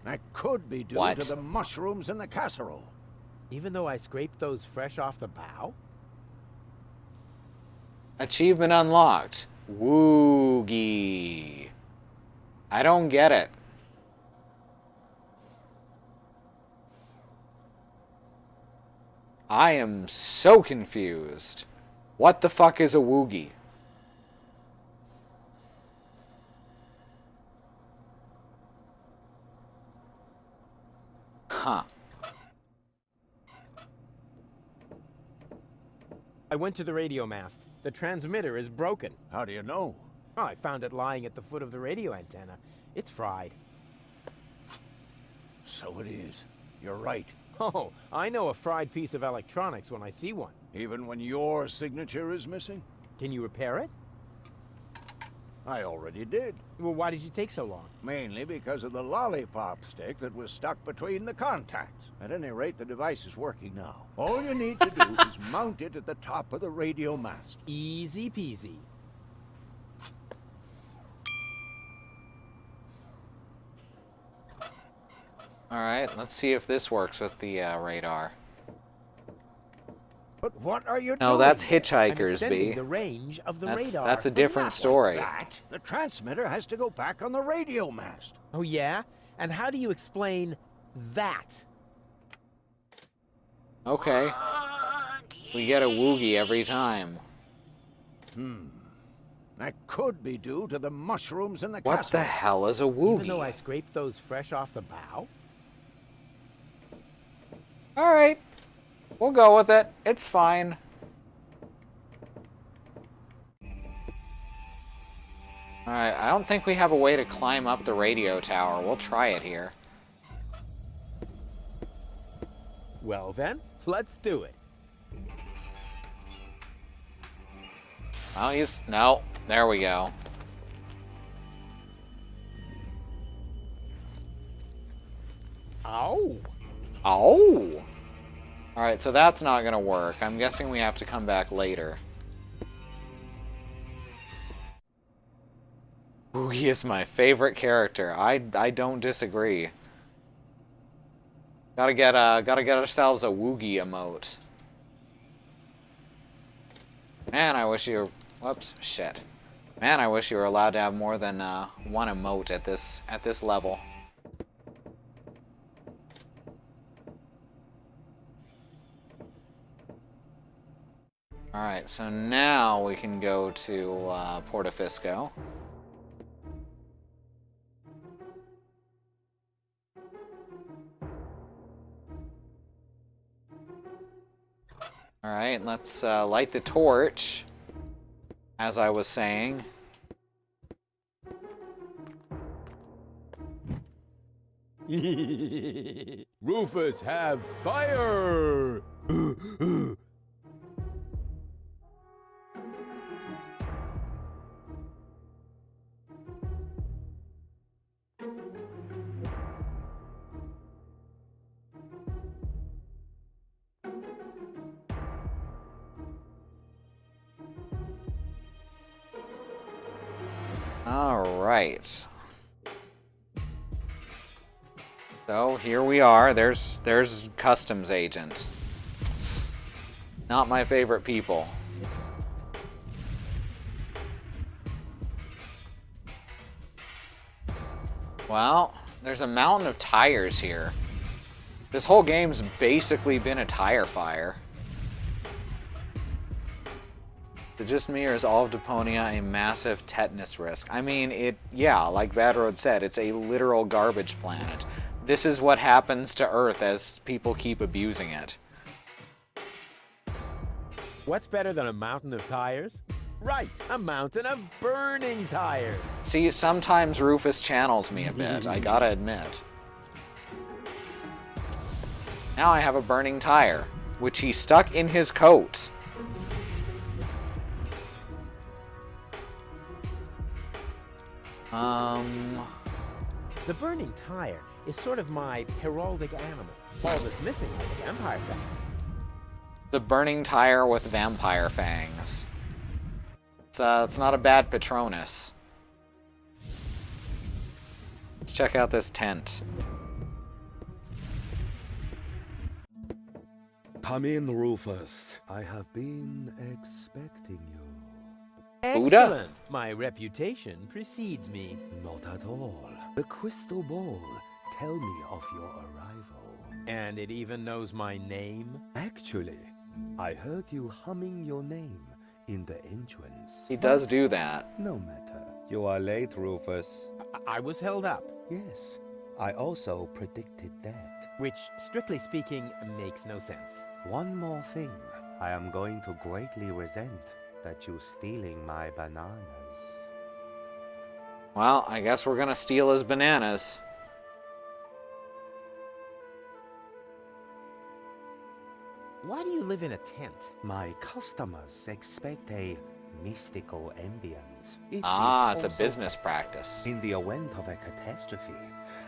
That could be due What? to the mushrooms in the casserole. Even though I scraped those fresh off the bow? Achievement unlocked. Woogie. I don't get it. I am so confused. What the fuck is a woogie? Huh. I went to the radio mast. The transmitter is broken. How do you know? Oh, I found it lying at the foot of the radio antenna. It's fried. So it is. You're right. Oh, I know a fried piece of electronics when I see one. Even when your signature is missing? Can you repair it? I already did. Well, why did you take so long? Mainly because of the lollipop stick that was stuck between the contacts. At any rate, the device is working now. All you need to do is mount it at the top of the radio mast. Easy peasy. Alright, let's see if this works with the radar. But what are you doing? No, that's I'm hitchhikers, extending B. the range of the That's radar. a But different not story. Like that. The transmitter has to go back on the radio mast. Oh, yeah? And how do you explain that? Okay. We get a woogie every time. That could be due to the mushrooms in the What castle. the hell is a Even though woogie? I scraped those fresh off the bow? Alright. We'll go with it. It's fine. Alright, I don't think we have a way to climb up the radio tower. We'll try it here. Well then, let's do it. Well, no. There we go. Ow! Oh! Alright, so that's not gonna work. I'm guessing we have to come back later. Woogie is my favorite character. I don't disagree. Gotta get ourselves a Woogie emote. Man, I wish you were... Whoops, shit. Man, I wish you were allowed to have more than one emote at this level. Alright, so now we can go to Portofisco. Alright, let's light the torch, as I was saying. Rufus, have fire! Alright. So here we are. There's customs agent. Not my favorite people. Well, there's a mountain of tires here. This whole game's basically been a tire fire. Is it just me, or is all of Deponia a massive tetanus risk? I mean, yeah, like Bad Road said, it's a literal garbage planet. This is what happens to Earth as people keep abusing it. What's better than a mountain of tires? Right, a mountain of burning tires. See, sometimes Rufus channels me a bit, I gotta admit. Now I have a burning tire, which he stuck in his coat. The burning tire is sort of my heraldic animal. All that's missing are the vampire fangs. The burning tire with vampire fangs. It's not a bad Patronus. Let's check out this tent. Come in, Rufus. I have been expecting you. Excellent. My reputation precedes me. Not at all. The crystal ball. Tell me of your arrival. And it even knows my name? Actually, I heard you humming your name in the entrance. He does do that. No matter. You are late, Rufus. I was held up. Yes, I also predicted that. Which, strictly speaking, makes no sense. One more thing. I am going to greatly resent that you stealing my bananas. Well, I guess we're gonna steal his bananas. Why do you live in a tent? My customers expect a mystical ambience. It It's a also business practice. in the event of a catastrophe,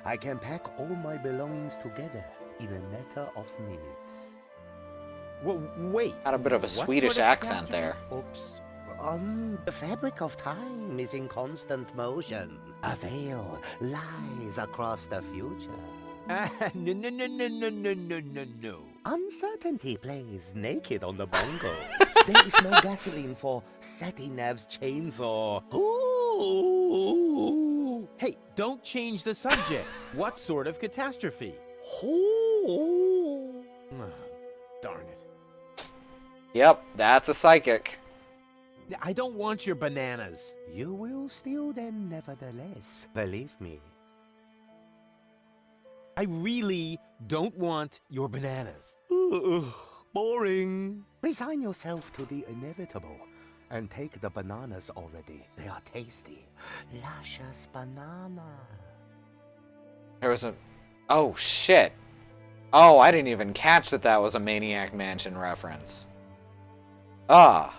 I can pack all my belongings together in a matter of minutes. Wait. Got a bit of a What Swedish sort of accent there. Oops. The fabric of time is in constant motion. A veil lies across the future. No. Uncertainty plays naked on the bongos. There is no gasoline for Satinav's chainsaw. Ooh. Hey, don't change the subject. What sort of catastrophe? Ooh. Oh, darn it. Yep, that's a psychic. I don't want your bananas. You will steal them nevertheless, believe me. I really don't want your bananas. Boring. Resign yourself to the inevitable and take the bananas already. They are tasty. Luscious banana. There was a... Oh, shit. Oh, I didn't even catch that that was a Maniac Mansion reference. Ah.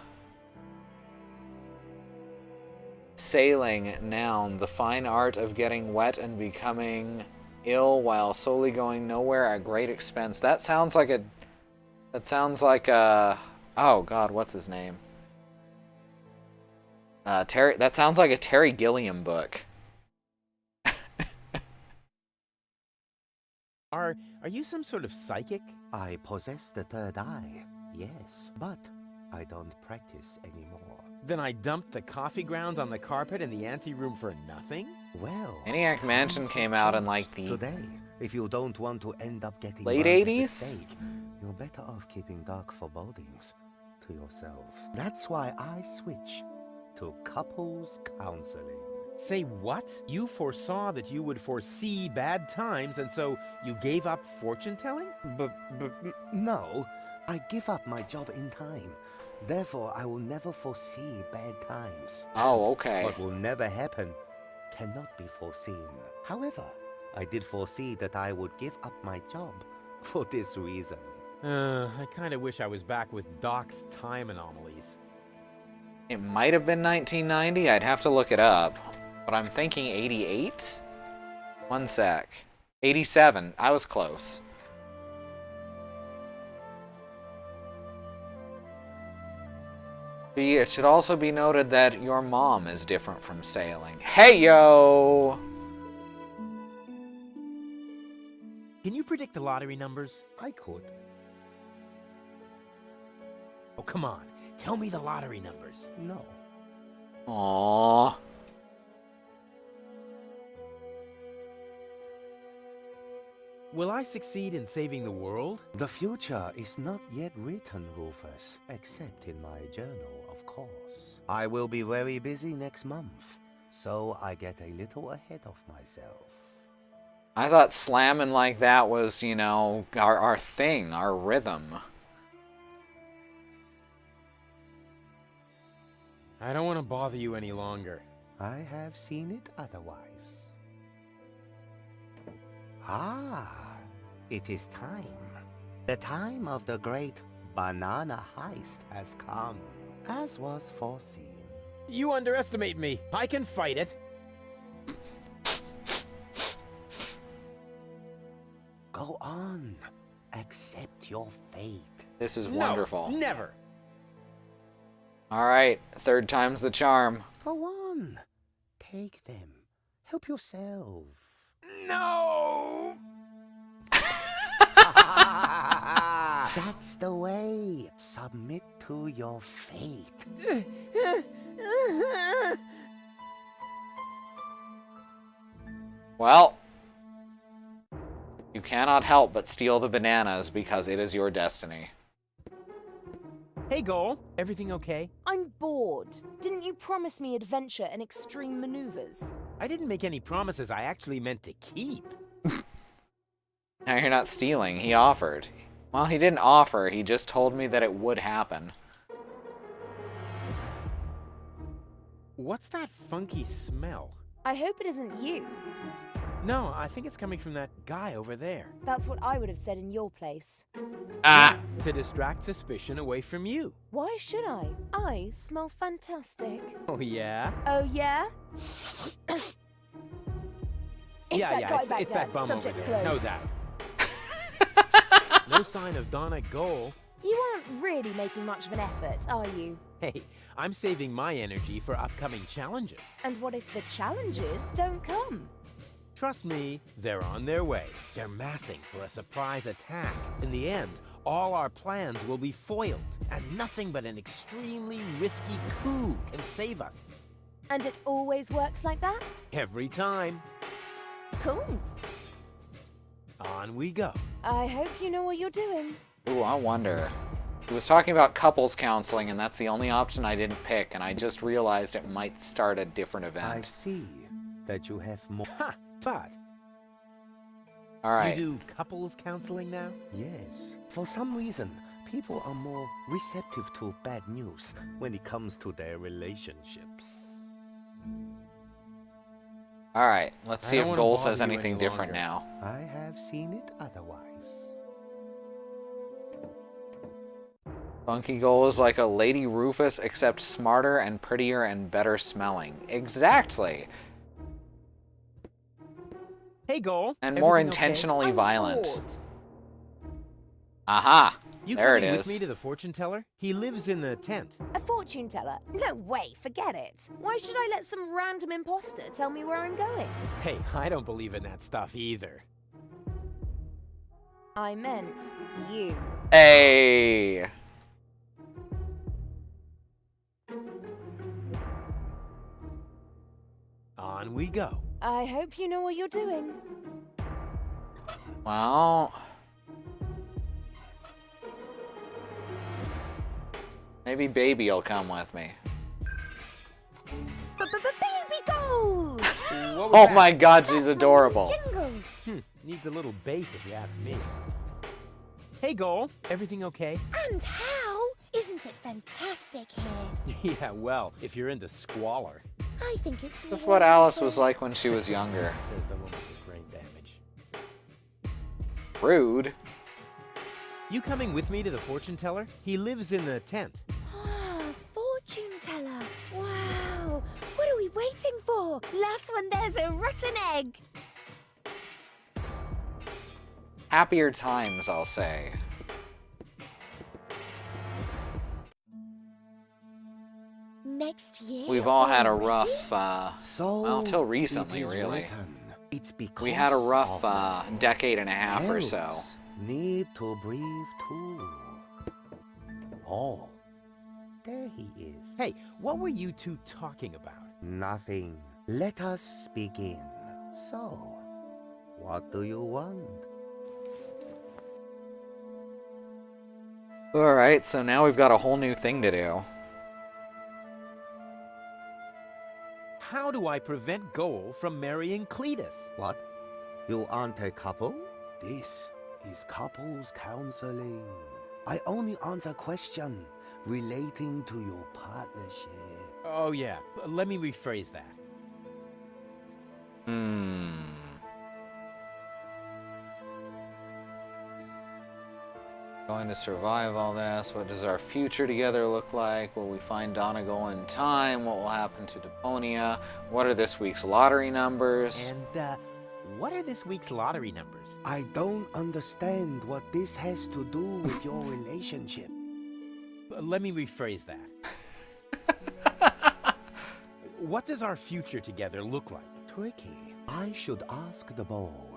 Sailing, noun, the fine art of getting wet and becoming ill while slowly going nowhere at great expense. That sounds like a... Oh, God, what's his name? Terry... That sounds like a Terry Gilliam book. Are you some sort of psychic? I possess the third eye, yes, but I don't practice anymore. Then I dumped the coffee grounds on the carpet in the anteroom for nothing? Well, Maniac Mansion came out in like the... Today, if you don't want to end up getting late burned at the 80s? stake, you're better off keeping dark forebodings to yourself. That's why I switch to couples counseling. Say what? You foresaw that you would foresee bad times, and so you gave up fortune-telling? No, I give up my job in time. Therefore, I will never foresee bad times. Oh, okay. What will never happen cannot be foreseen. However, I did foresee that I would give up my job for this reason. I kind of wish I was back with Doc's time anomalies. It might have been 1990. I'd have to look it up. But I'm thinking 88? One sec. 87. I was close. B, it should also be noted that your mom is different from sailing. Hey, yo! Can you predict the lottery numbers? I could. Oh, come on. Tell me the lottery numbers. No. Aww. Will I succeed in saving the world? The future is not yet written, Rufus, except in my journal, of course. I will be very busy next month, so I get a little ahead of myself. I thought slamming like that was, you know, our thing, our rhythm. I don't want to bother you any longer. I have seen it otherwise. Ah, it is time. The time of the great banana heist has come, as was foreseen. You underestimate me. I can fight it. Go on. Accept your fate. This is wonderful. No, never. Alright, third time's the charm. Go on. Take them. Help yourself. No! That's the way. Submit to your fate. Well, you cannot help but steal the bananas because it is your destiny. Hey, Goal. Everything okay? I'm bored. Didn't you promise me adventure and extreme maneuvers? I didn't make any promises I actually meant to keep. Now you're not stealing. He offered. Well, he didn't offer. He just told me that it would happen. What's that funky smell? I hope it isn't you. No, I think it's coming from that guy over there. That's what I would have said in your place. Ah! To distract suspicion away from you. Why should I? I smell fantastic. Oh, yeah? Oh, yeah? It's that bum Subject over there. closed. Know that. No sign of Donna Goal. You aren't really making much of an effort, are you? Hey, I'm saving my energy for upcoming challenges. And what if the challenges don't come? Trust me, they're on their way. They're massing for a surprise attack. In the end, all our plans will be foiled, and nothing but an extremely risky coup can save us. And it always works like that? Every time. Cool. On we go. I hope you know what you're doing. Ooh, I wonder. He was talking about couples counseling, and that's the only option I didn't pick, and I just realized it might start a different event. I see that you have more. Ha! But all right. You do couples counseling now? Yes. For some reason, people are more receptive to bad news when it comes to their relationships. All right, let's see if wanna Goal bother says you anything any different longer. now. I have seen it otherwise. Funky Goal is like a Lady Rufus, except smarter and prettier and better smelling. Exactly. Hey, Goal. And more Everything okay? intentionally I'm violent. bored. Aha! You There it coming is. with me to the fortune teller? He lives in the tent. A fortune teller? No way, forget it. Why should I let some random imposter tell me where I'm going? Hey, I don't believe in that stuff either. I meant you. Hey! On we go. I hope you know what you're doing. Well... maybe Baby'll come with me. Baby gold! Oh my god, she's adorable. Jingle! Needs a little bass if you ask me. Hey, Goal. Everything okay? And how? Isn't it fantastic here? Yeah, well, if you're into squalor. I think it's This is what Alice was like when she was younger. Says the woman with brain damage. Rude. You coming with me to the fortune teller? He lives in the tent. Ah, fortune teller. Wow. What are we waiting for? Last one, there's a rotten egg. Happier times, I'll say. Next year. We've all had a already? rough, well, until recently, it is really. written. It's because We had a rough of decade and a half or so. Elves need to breathe too. Oh, there he is. Hey, what were you two talking about? Nothing. Let us begin. So, what do you want? Alright, so now we've got a whole new thing to do. How do I prevent Goal from marrying Cletus? What? You aren't a couple? This is couples counseling. I only answer questions relating to your partnership. Oh, yeah. Let me rephrase that. Going to survive all this. What does our future together look like? Will we find Donegal in time? What will happen to Deponia? What are this week's lottery numbers? And, what are this week's lottery numbers? I don't understand what this has to do with your relationship. Let me rephrase that. What does our future together look like? Tricky. I should ask the bowl.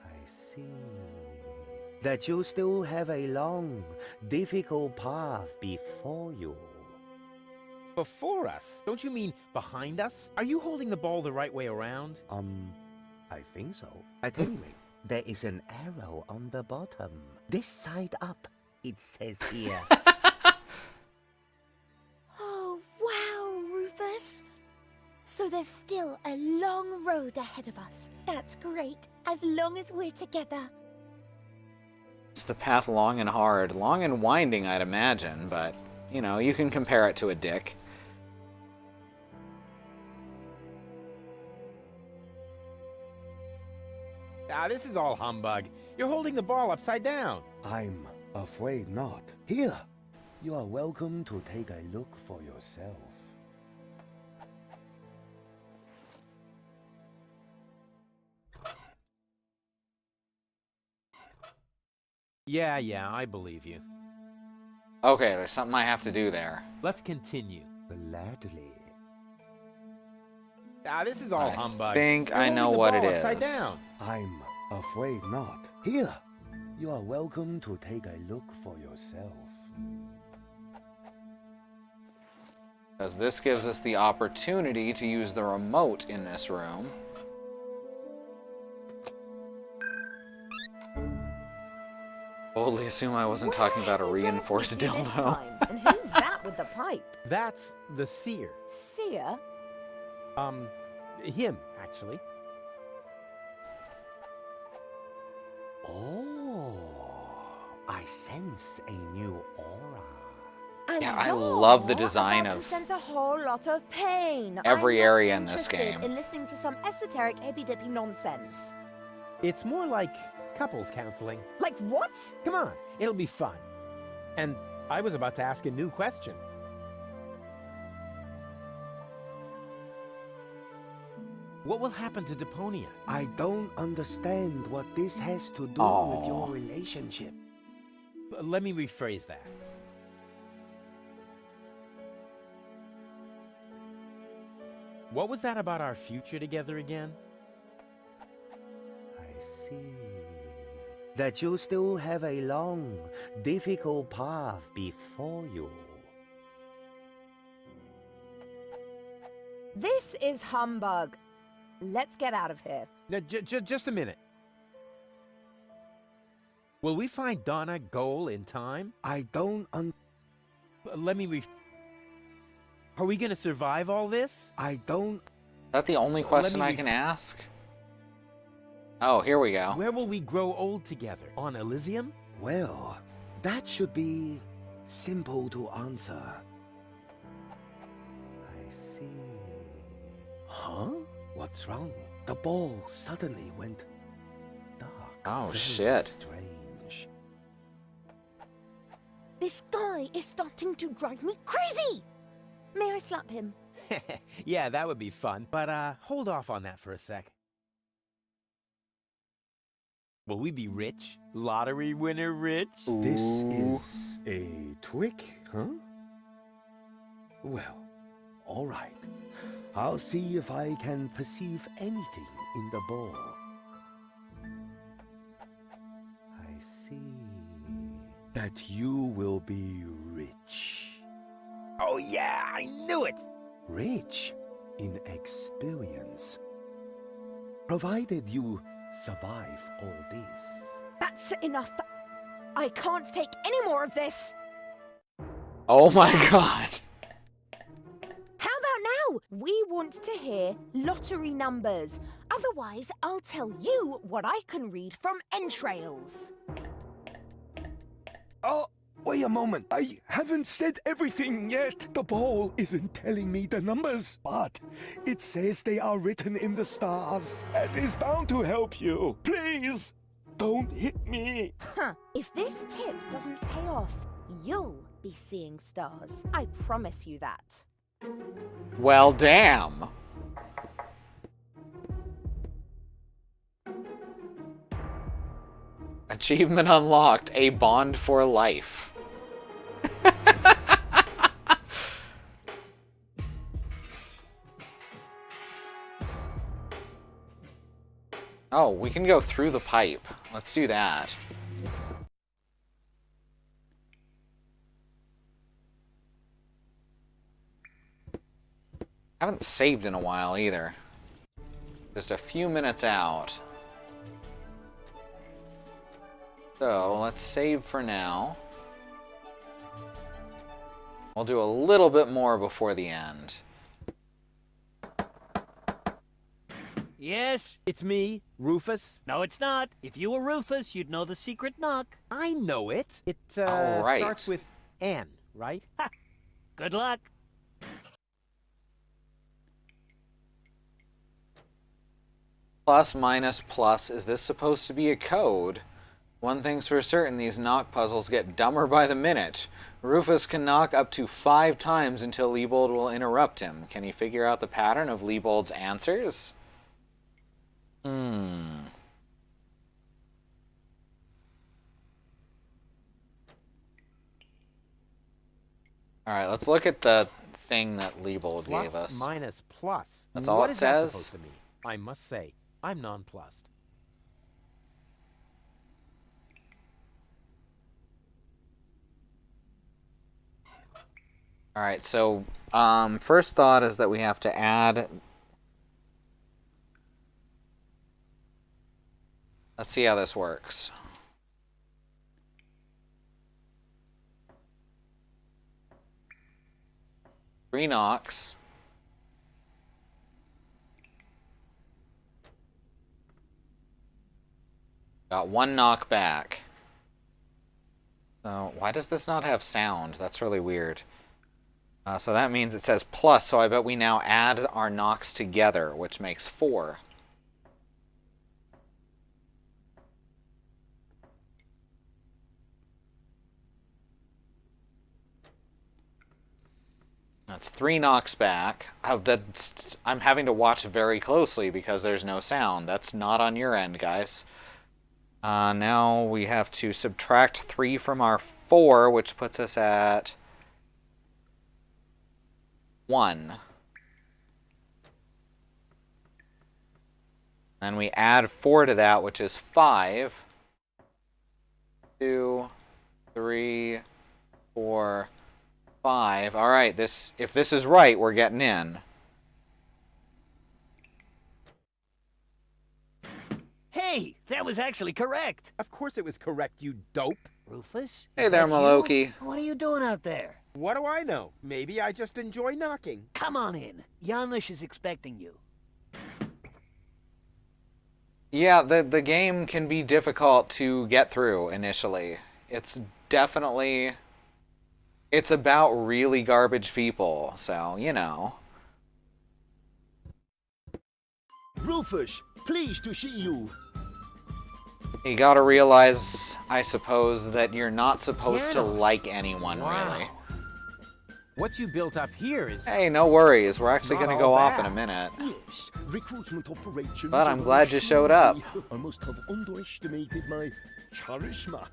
I see. That you still have a long, difficult path before you. Before us? Don't you mean behind us? Are you holding the ball the right way around? I think so. At any rate, there is an arrow on the bottom. This side up, it says here. Oh, wow, Rufus. So there's still a long road ahead of us. That's great, as long as we're together. It's the path long and hard. Long and winding, I'd imagine, but, you know, you can compare it to a dick. Ah, this is all humbug. You're holding the ball upside down. I'm afraid not. Here, you are welcome to take a look for yourself. Yeah, I believe you. Okay, there's something I have to do there. Let's continue. Gladly. Ah, this is all humbug. I think You're I know holding the what it ball is. upside down. I'm afraid not. Here, you are welcome to take a look for yourself. Because this gives us the opportunity to use the remote in this room. Boldly assume I wasn't talking about a reinforced dildo. And who's that with the pipe? That's the seer. Seer? Him, actually. Oh, I sense a new aura. And Yeah, I love the you're design about of to sense a whole lot of pain. every I'm not area in this interested game. in listening to some esoteric hippy-dippy nonsense. It's more like couples counseling. Like what? Come on, it'll be fun. And I was about to ask a new question. What will happen to Deponia? I don't understand what this has to do with your relationship. Let me rephrase that. What was that about our future together again? I see. That you still have a long, difficult path before you. This is humbug. Let's get out of here. Now, just a minute. Will we find Donna Goal in time? I don't Let me Are we gonna survive all this? I don't... Is that the only question I can ask? Oh, here we go. Where will we grow old together? On Elysium? Well, that should be simple to answer. I see. Huh? What's wrong? The ball suddenly went dark. Oh, Very shit. Strange. This guy is starting to drive me crazy! May I slap him? Yeah, that would be fun. But hold off on that for a sec. Will we be rich? Lottery winner rich? This is a trick, huh? Well, all right. I'll see if I can perceive anything in the ball. I see that you will be rich. Oh yeah, I knew it! Rich in experience. Provided you survive all this. That's enough. I can't take any more of this. Oh my god. How about now? We want to hear lottery numbers. Otherwise, I'll tell you what I can read from entrails. Oh, wait a moment. I haven't said everything yet. The ball isn't telling me the numbers, but it says they are written in the stars. That is bound to help you. Please, don't hit me. Huh. If this tip doesn't pay off, you'll be seeing stars. I promise you that. Well, damn. Achievement unlocked. A bond for life. Oh, we can go through the pipe. Let's do that. I haven't saved in a while either. Just a few minutes out. So, let's save for now. We'll do a little bit more before the end. Yes? It's me, Rufus. No, it's not. If you were Rufus, you'd know the secret knock. I know it. It right. starts with N, right? Ha! Good luck. Plus, minus, plus. Is this supposed to be a code? One thing's for certain, these knock puzzles get dumber by the minute. Rufus can knock up to 5 times until Liebold will interrupt him. Can he figure out the pattern of Liebold's answers? Alright, let's look at the thing that Liebold gave us. Plus minus plus. That's all What it is that says? supposed to mean? I must say, I'm nonplussed. Alright, so first thought is that we have to add... Let's see how this works. Three knocks. Got one knock back. So why does this not have sound? That's really weird. So that means it says plus, so I bet we now add our knocks together, which makes 4. That's 3 knocks back. I'm having to watch very closely because there's no sound. That's not on your end, guys. Now we have to subtract 3 from our 4, which puts us at 1. And we add 4 to that, which is 5. 2, 3, 4, 5. All right, if this is right, we're getting in. Hey, that was actually correct. Of course it was correct, you dope. Rufus? Hey is there, that you? Maloki. What are you doing out there? What do I know? Maybe I just enjoy knocking. Come on in. Janusz is expecting you. Yeah, the game can be difficult to get through initially. It's definitely... It's about really garbage people, so, you know. Rufus, pleased to see you. You gotta realize, I suppose, that you're not supposed to Janusz. like anyone, Wow. really. What you built up here is... Hey, no worries. We're actually Not gonna all go off in bad. a minute. Yes, recruitment operations. But I'm are glad you showed up. easy. I must have underestimated my charisma.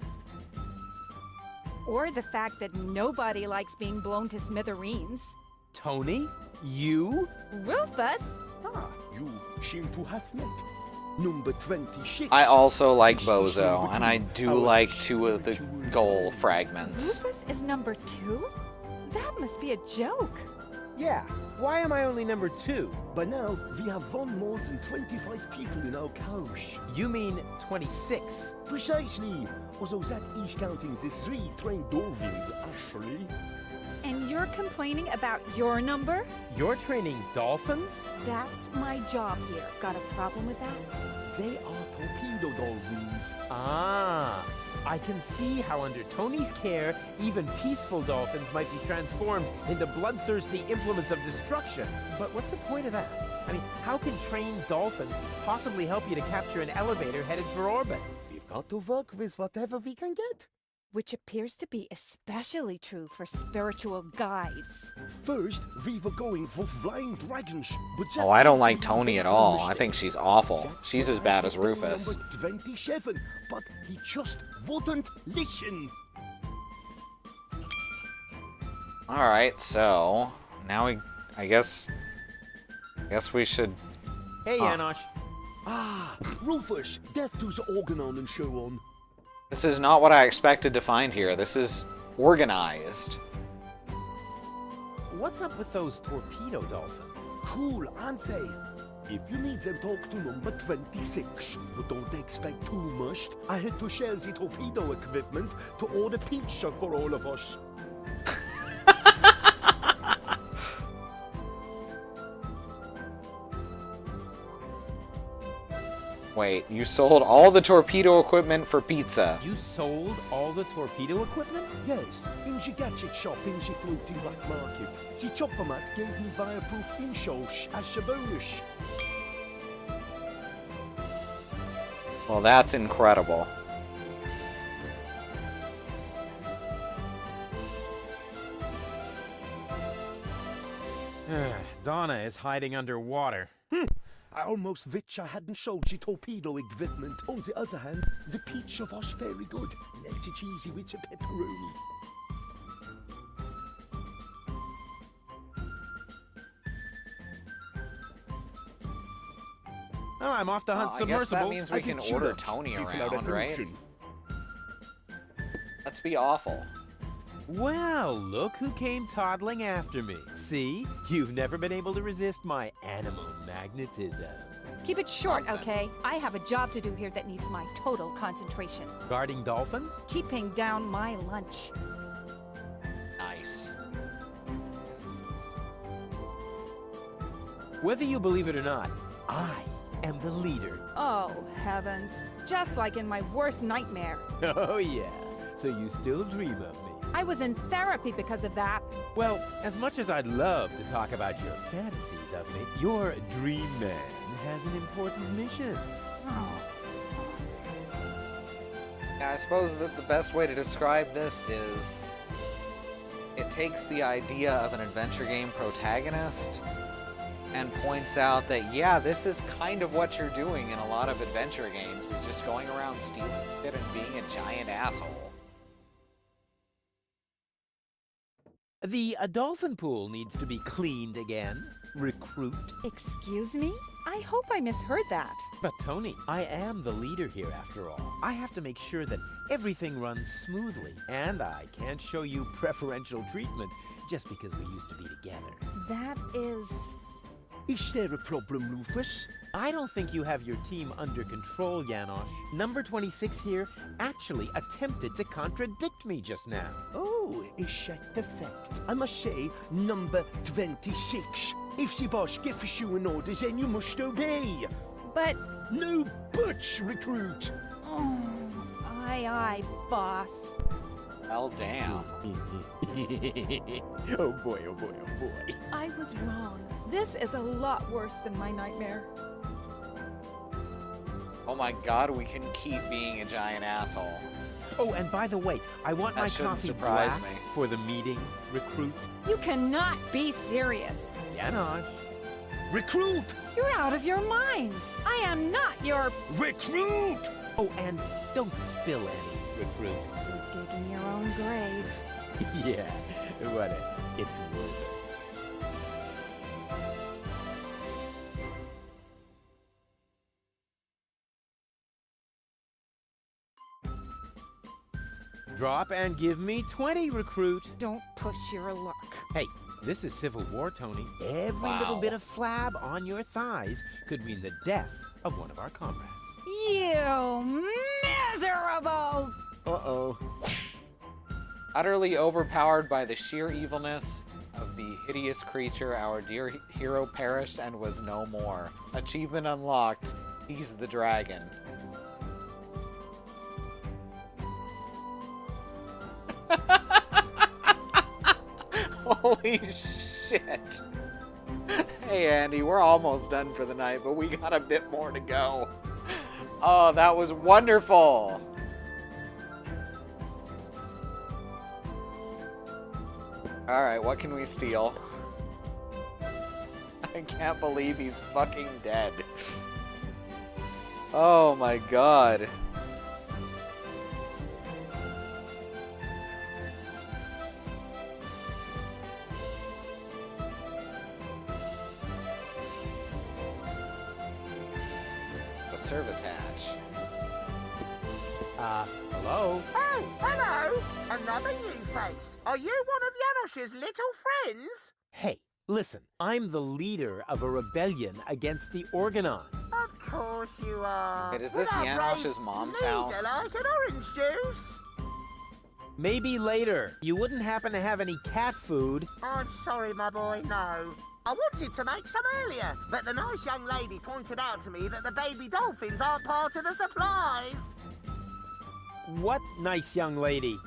Or the fact that nobody likes being blown to smithereens. Tony? You? Rufus? Ah, you seem to have met. Number 26. I also like This is Bozo, number and I 2, do our like 2 of the spiritual goal fragments. Rufus is number 2? That must be a joke. Yeah. Why am I only number 2? By now, we have won more than 25 people in our couch. You mean 26? Precisely. Although that is counting the 3 trained dolphins, actually. And you're complaining about your number? You're training dolphins? That's my job here. Got a problem with that? They are torpedo dolphins. Ah. I can see how under Tony's care, even peaceful dolphins might be transformed into bloodthirsty implements of destruction. But what's the point of that? I mean, how can trained dolphins possibly help you to capture an elevator headed for orbit? We've got to work with whatever we can get. Which appears to be especially true for spiritual guides. First, we were going for flying dragons, but Oh, I don't like Tony at all. I think she's awful. She's as bad as Rufus. Number 27, but he just wouldn't listen. Alright, so... Now I guess we should... Hey, Janosch. Ah, Rufus, deaf to the organon and so on. This is not what I expected to find here. This is organized. What's up with those torpedo dolphins? Cool, aren't they? If you need them, talk to number 26. But don't expect too much. I had to share the torpedo equipment to order pizza for all of us. Wait, you sold all the torpedo equipment for pizza. You sold all the torpedo equipment? Yes, in the gadget shop in the floating black market. The chopper mat gave me fireproof insoles as a bonus. Well, that's incredible. Donna is hiding underwater. I almost wish I hadn't sold the torpedo equipment. On the other hand, the pizza was very good. Let's cheesy with the pepperoni. Oh, I'm off to hunt I guess that submersibles. means we can order Tony around, right? Let's be awful. Well, look who came toddling after me. See? You've never been able to resist my animal magnetism. Keep it short, okay? I have a job to do here that needs my total concentration. Guarding dolphins? Keeping down my lunch. Nice. Whether you believe it or not, I am the leader. Oh, heavens. Just like in my worst nightmare. Oh, yeah. So you still dream of me. I was in therapy because of that. Well, as much as I'd love to talk about your fantasies of me, your dream man has an important mission. Yeah, I suppose that the best way to describe this is it takes the idea of an adventure game protagonist and points out that, yeah, this is kind of what you're doing in a lot of adventure games, is just going around stealing shit and being a giant asshole. The dolphin pool needs to be cleaned again. Recruit. Excuse me? I hope I misheard that. But Tony, I am the leader here after all. I have to make sure that everything runs smoothly, and I can't show you preferential treatment just because we used to be together. That is... Is there a problem, Rufus? I don't think you have your team under control, Janosch. Number 26 here actually attempted to contradict me just now. Oh, is that the fact? I must say, number 26. If the boss gives you an order, then you must obey. But... No buts, recruit. Oh, aye, boss. Well, damn. Oh boy, oh boy, oh boy. I was wrong. This is a lot worse than my nightmare. Oh my god, we can keep being a giant asshole. Oh, and by the way, I want my shouldn't coffee surprise black me. for the meeting, recruit. You cannot be serious. Janosch. Recruit! You're out of your minds. I am not your... Recruit! Oh, and don't spill any, recruit. You're digging your own grave. Yeah, whatever. It's woven. Drop and give me 20, recruit. Don't push your luck. Hey, this is Civil War, Tony. Every little bit of flab on your thighs could mean the death of one of our comrades. You miserable! Uh-oh. Utterly overpowered by the sheer evilness of the hideous creature, our dear hero perished and was no more. Achievement unlocked. Tease the dragon. Holy shit. Hey Andy, we're almost done for the night, but we got a bit more to go. Oh, that was wonderful. Alright, what can we steal? I can't believe he's fucking dead. Oh my god. The service hatch. Hello? Oh, hello! Another new face. Are you one of Janosch's little friends? Hey, listen, I'm the leader of a rebellion against the Organon. Of course you are. Wait, is this With our Janosch's brave mom's leader house? like an orange juice. Maybe later. You wouldn't happen to have any cat food? I'm sorry, my boy, no. I wanted to make some earlier, but the nice young lady pointed out to me that the baby dolphins aren't part of the supplies. What nice young lady?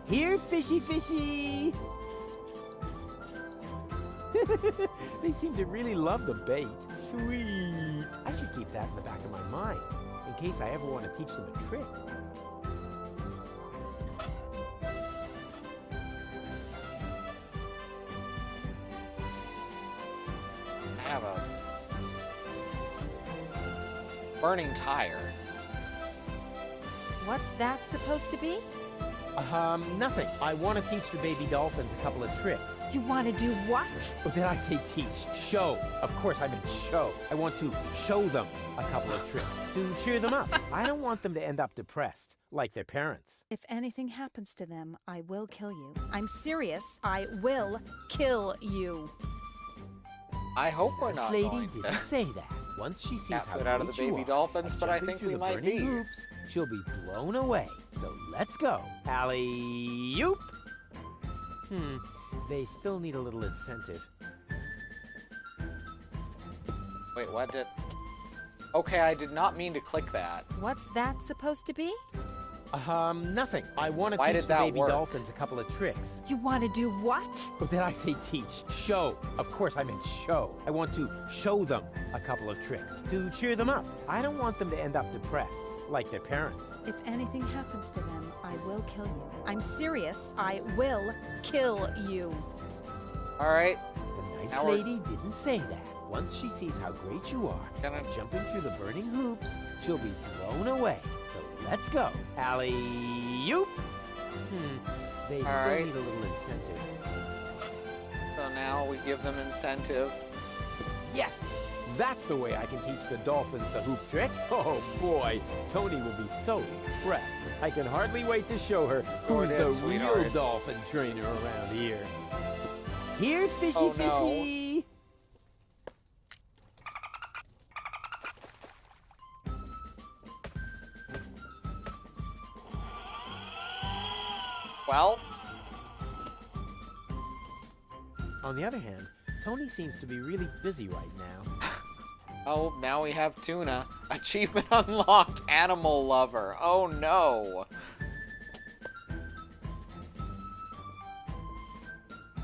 Here, fishy fishy! They seem to really love the bait. Sweet! I should keep that in the back of my mind, in case I ever want to teach them a trick. I have a burning tire. What's that supposed to be? Nothing. I want to teach the baby dolphins a couple of tricks. You want to do what? Oh, did I say teach? Show. Of course I meant show. I want to show them a couple of tricks to cheer them up. I don't want them to end up depressed, like their parents. If anything happens to them, I will kill you. I'm serious. I will kill you. I hope we're not Lady going didn't to say that. Once she sees how put out of the great you baby are dolphins, at but I jumping think through we the might burning be. hoops, she'll be blown away. So let's go. Alley-oop! They still need a little incentive. Wait, what did... Okay, I did not mean to click that. What's that supposed to be? Nothing. I want to Why teach did the that baby work? dolphins a couple of tricks. You want to do what? Oh, did I say teach? Show. Of course I meant show. I want to show them a couple of tricks to cheer them up. I don't want them to end up depressed, like their parents. If anything happens to them, I will kill you. I'm serious. I will kill you. All right. The nice lady didn't say that. Once she sees how great you are, jumping through the burning hoops, she'll be blown away. So let's go. Alley-oop! They still right. need a little incentive. So now we give them incentive. Yes! That's the way I can teach the dolphins the hoop trick. Oh boy, Tony will be so impressed. I can hardly wait to show her who's the real sweetheart. dolphin trainer around here. Here, fishy, Oh, no. fishy! Well, on the other hand, Tony seems to be really busy right now. oh, now we have tuna. Achievement unlocked, animal lover. Oh no.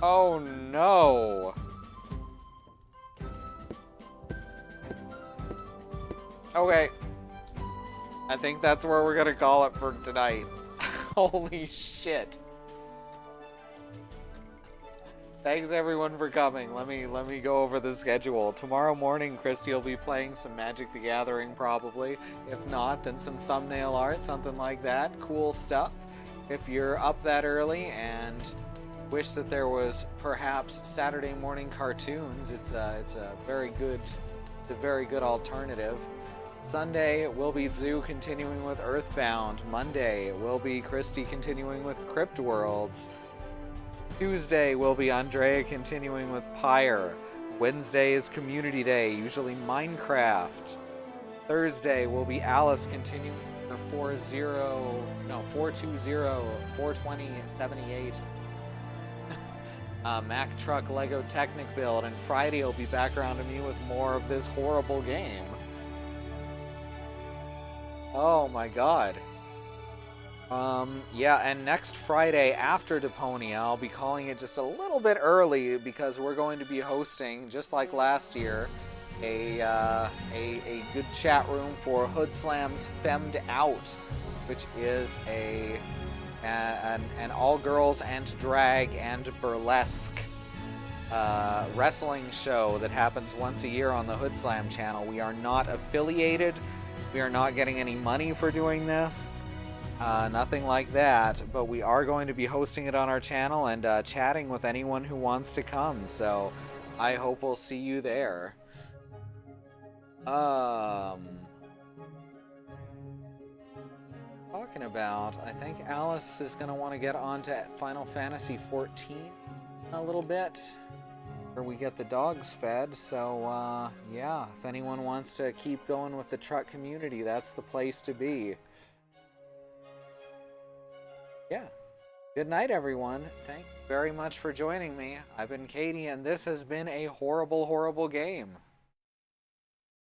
Oh no. Okay. I think that's where we're gonna call it for tonight. Holy shit. Thanks everyone for coming. Let me go over the schedule. Tomorrow morning, Christy will be playing some Magic the Gathering probably. If not, then some thumbnail art, something like that. Cool stuff. If you're up that early and wish that there was perhaps Saturday morning cartoons, it's a very good alternative. Sunday will be Zoo continuing with Earthbound. Monday will be Christy continuing with Crypt Worlds. Tuesday will be Andrea continuing with Pyre. Wednesday is Community Day, usually Minecraft. Thursday will be Alice continuing her 420-420-78 Mack Truck Lego Technic build, and Friday will be back around to me with more of this horrible game. Oh my god. Yeah, and next Friday after Deponia, I'll be calling it just a little bit early because we're going to be hosting, just like last year, a good chat room for Hood Slam's Femmed Out, which is an all-girls and drag and burlesque wrestling show that happens once a year on the Hood Slam channel. We are not affiliated. We are not getting any money for doing this. Nothing like that, but we are going to be hosting it on our channel and chatting with anyone who wants to come, so I hope we'll see you there. Talking about, I think Alice is going to want to get on to Final Fantasy XIV a little bit, where we get the dogs fed, so yeah, if anyone wants to keep going with the truck community, that's the place to be. Yeah. Good night, everyone. Thank you very much for joining me. I've been Katie, and this has been a horrible, horrible game.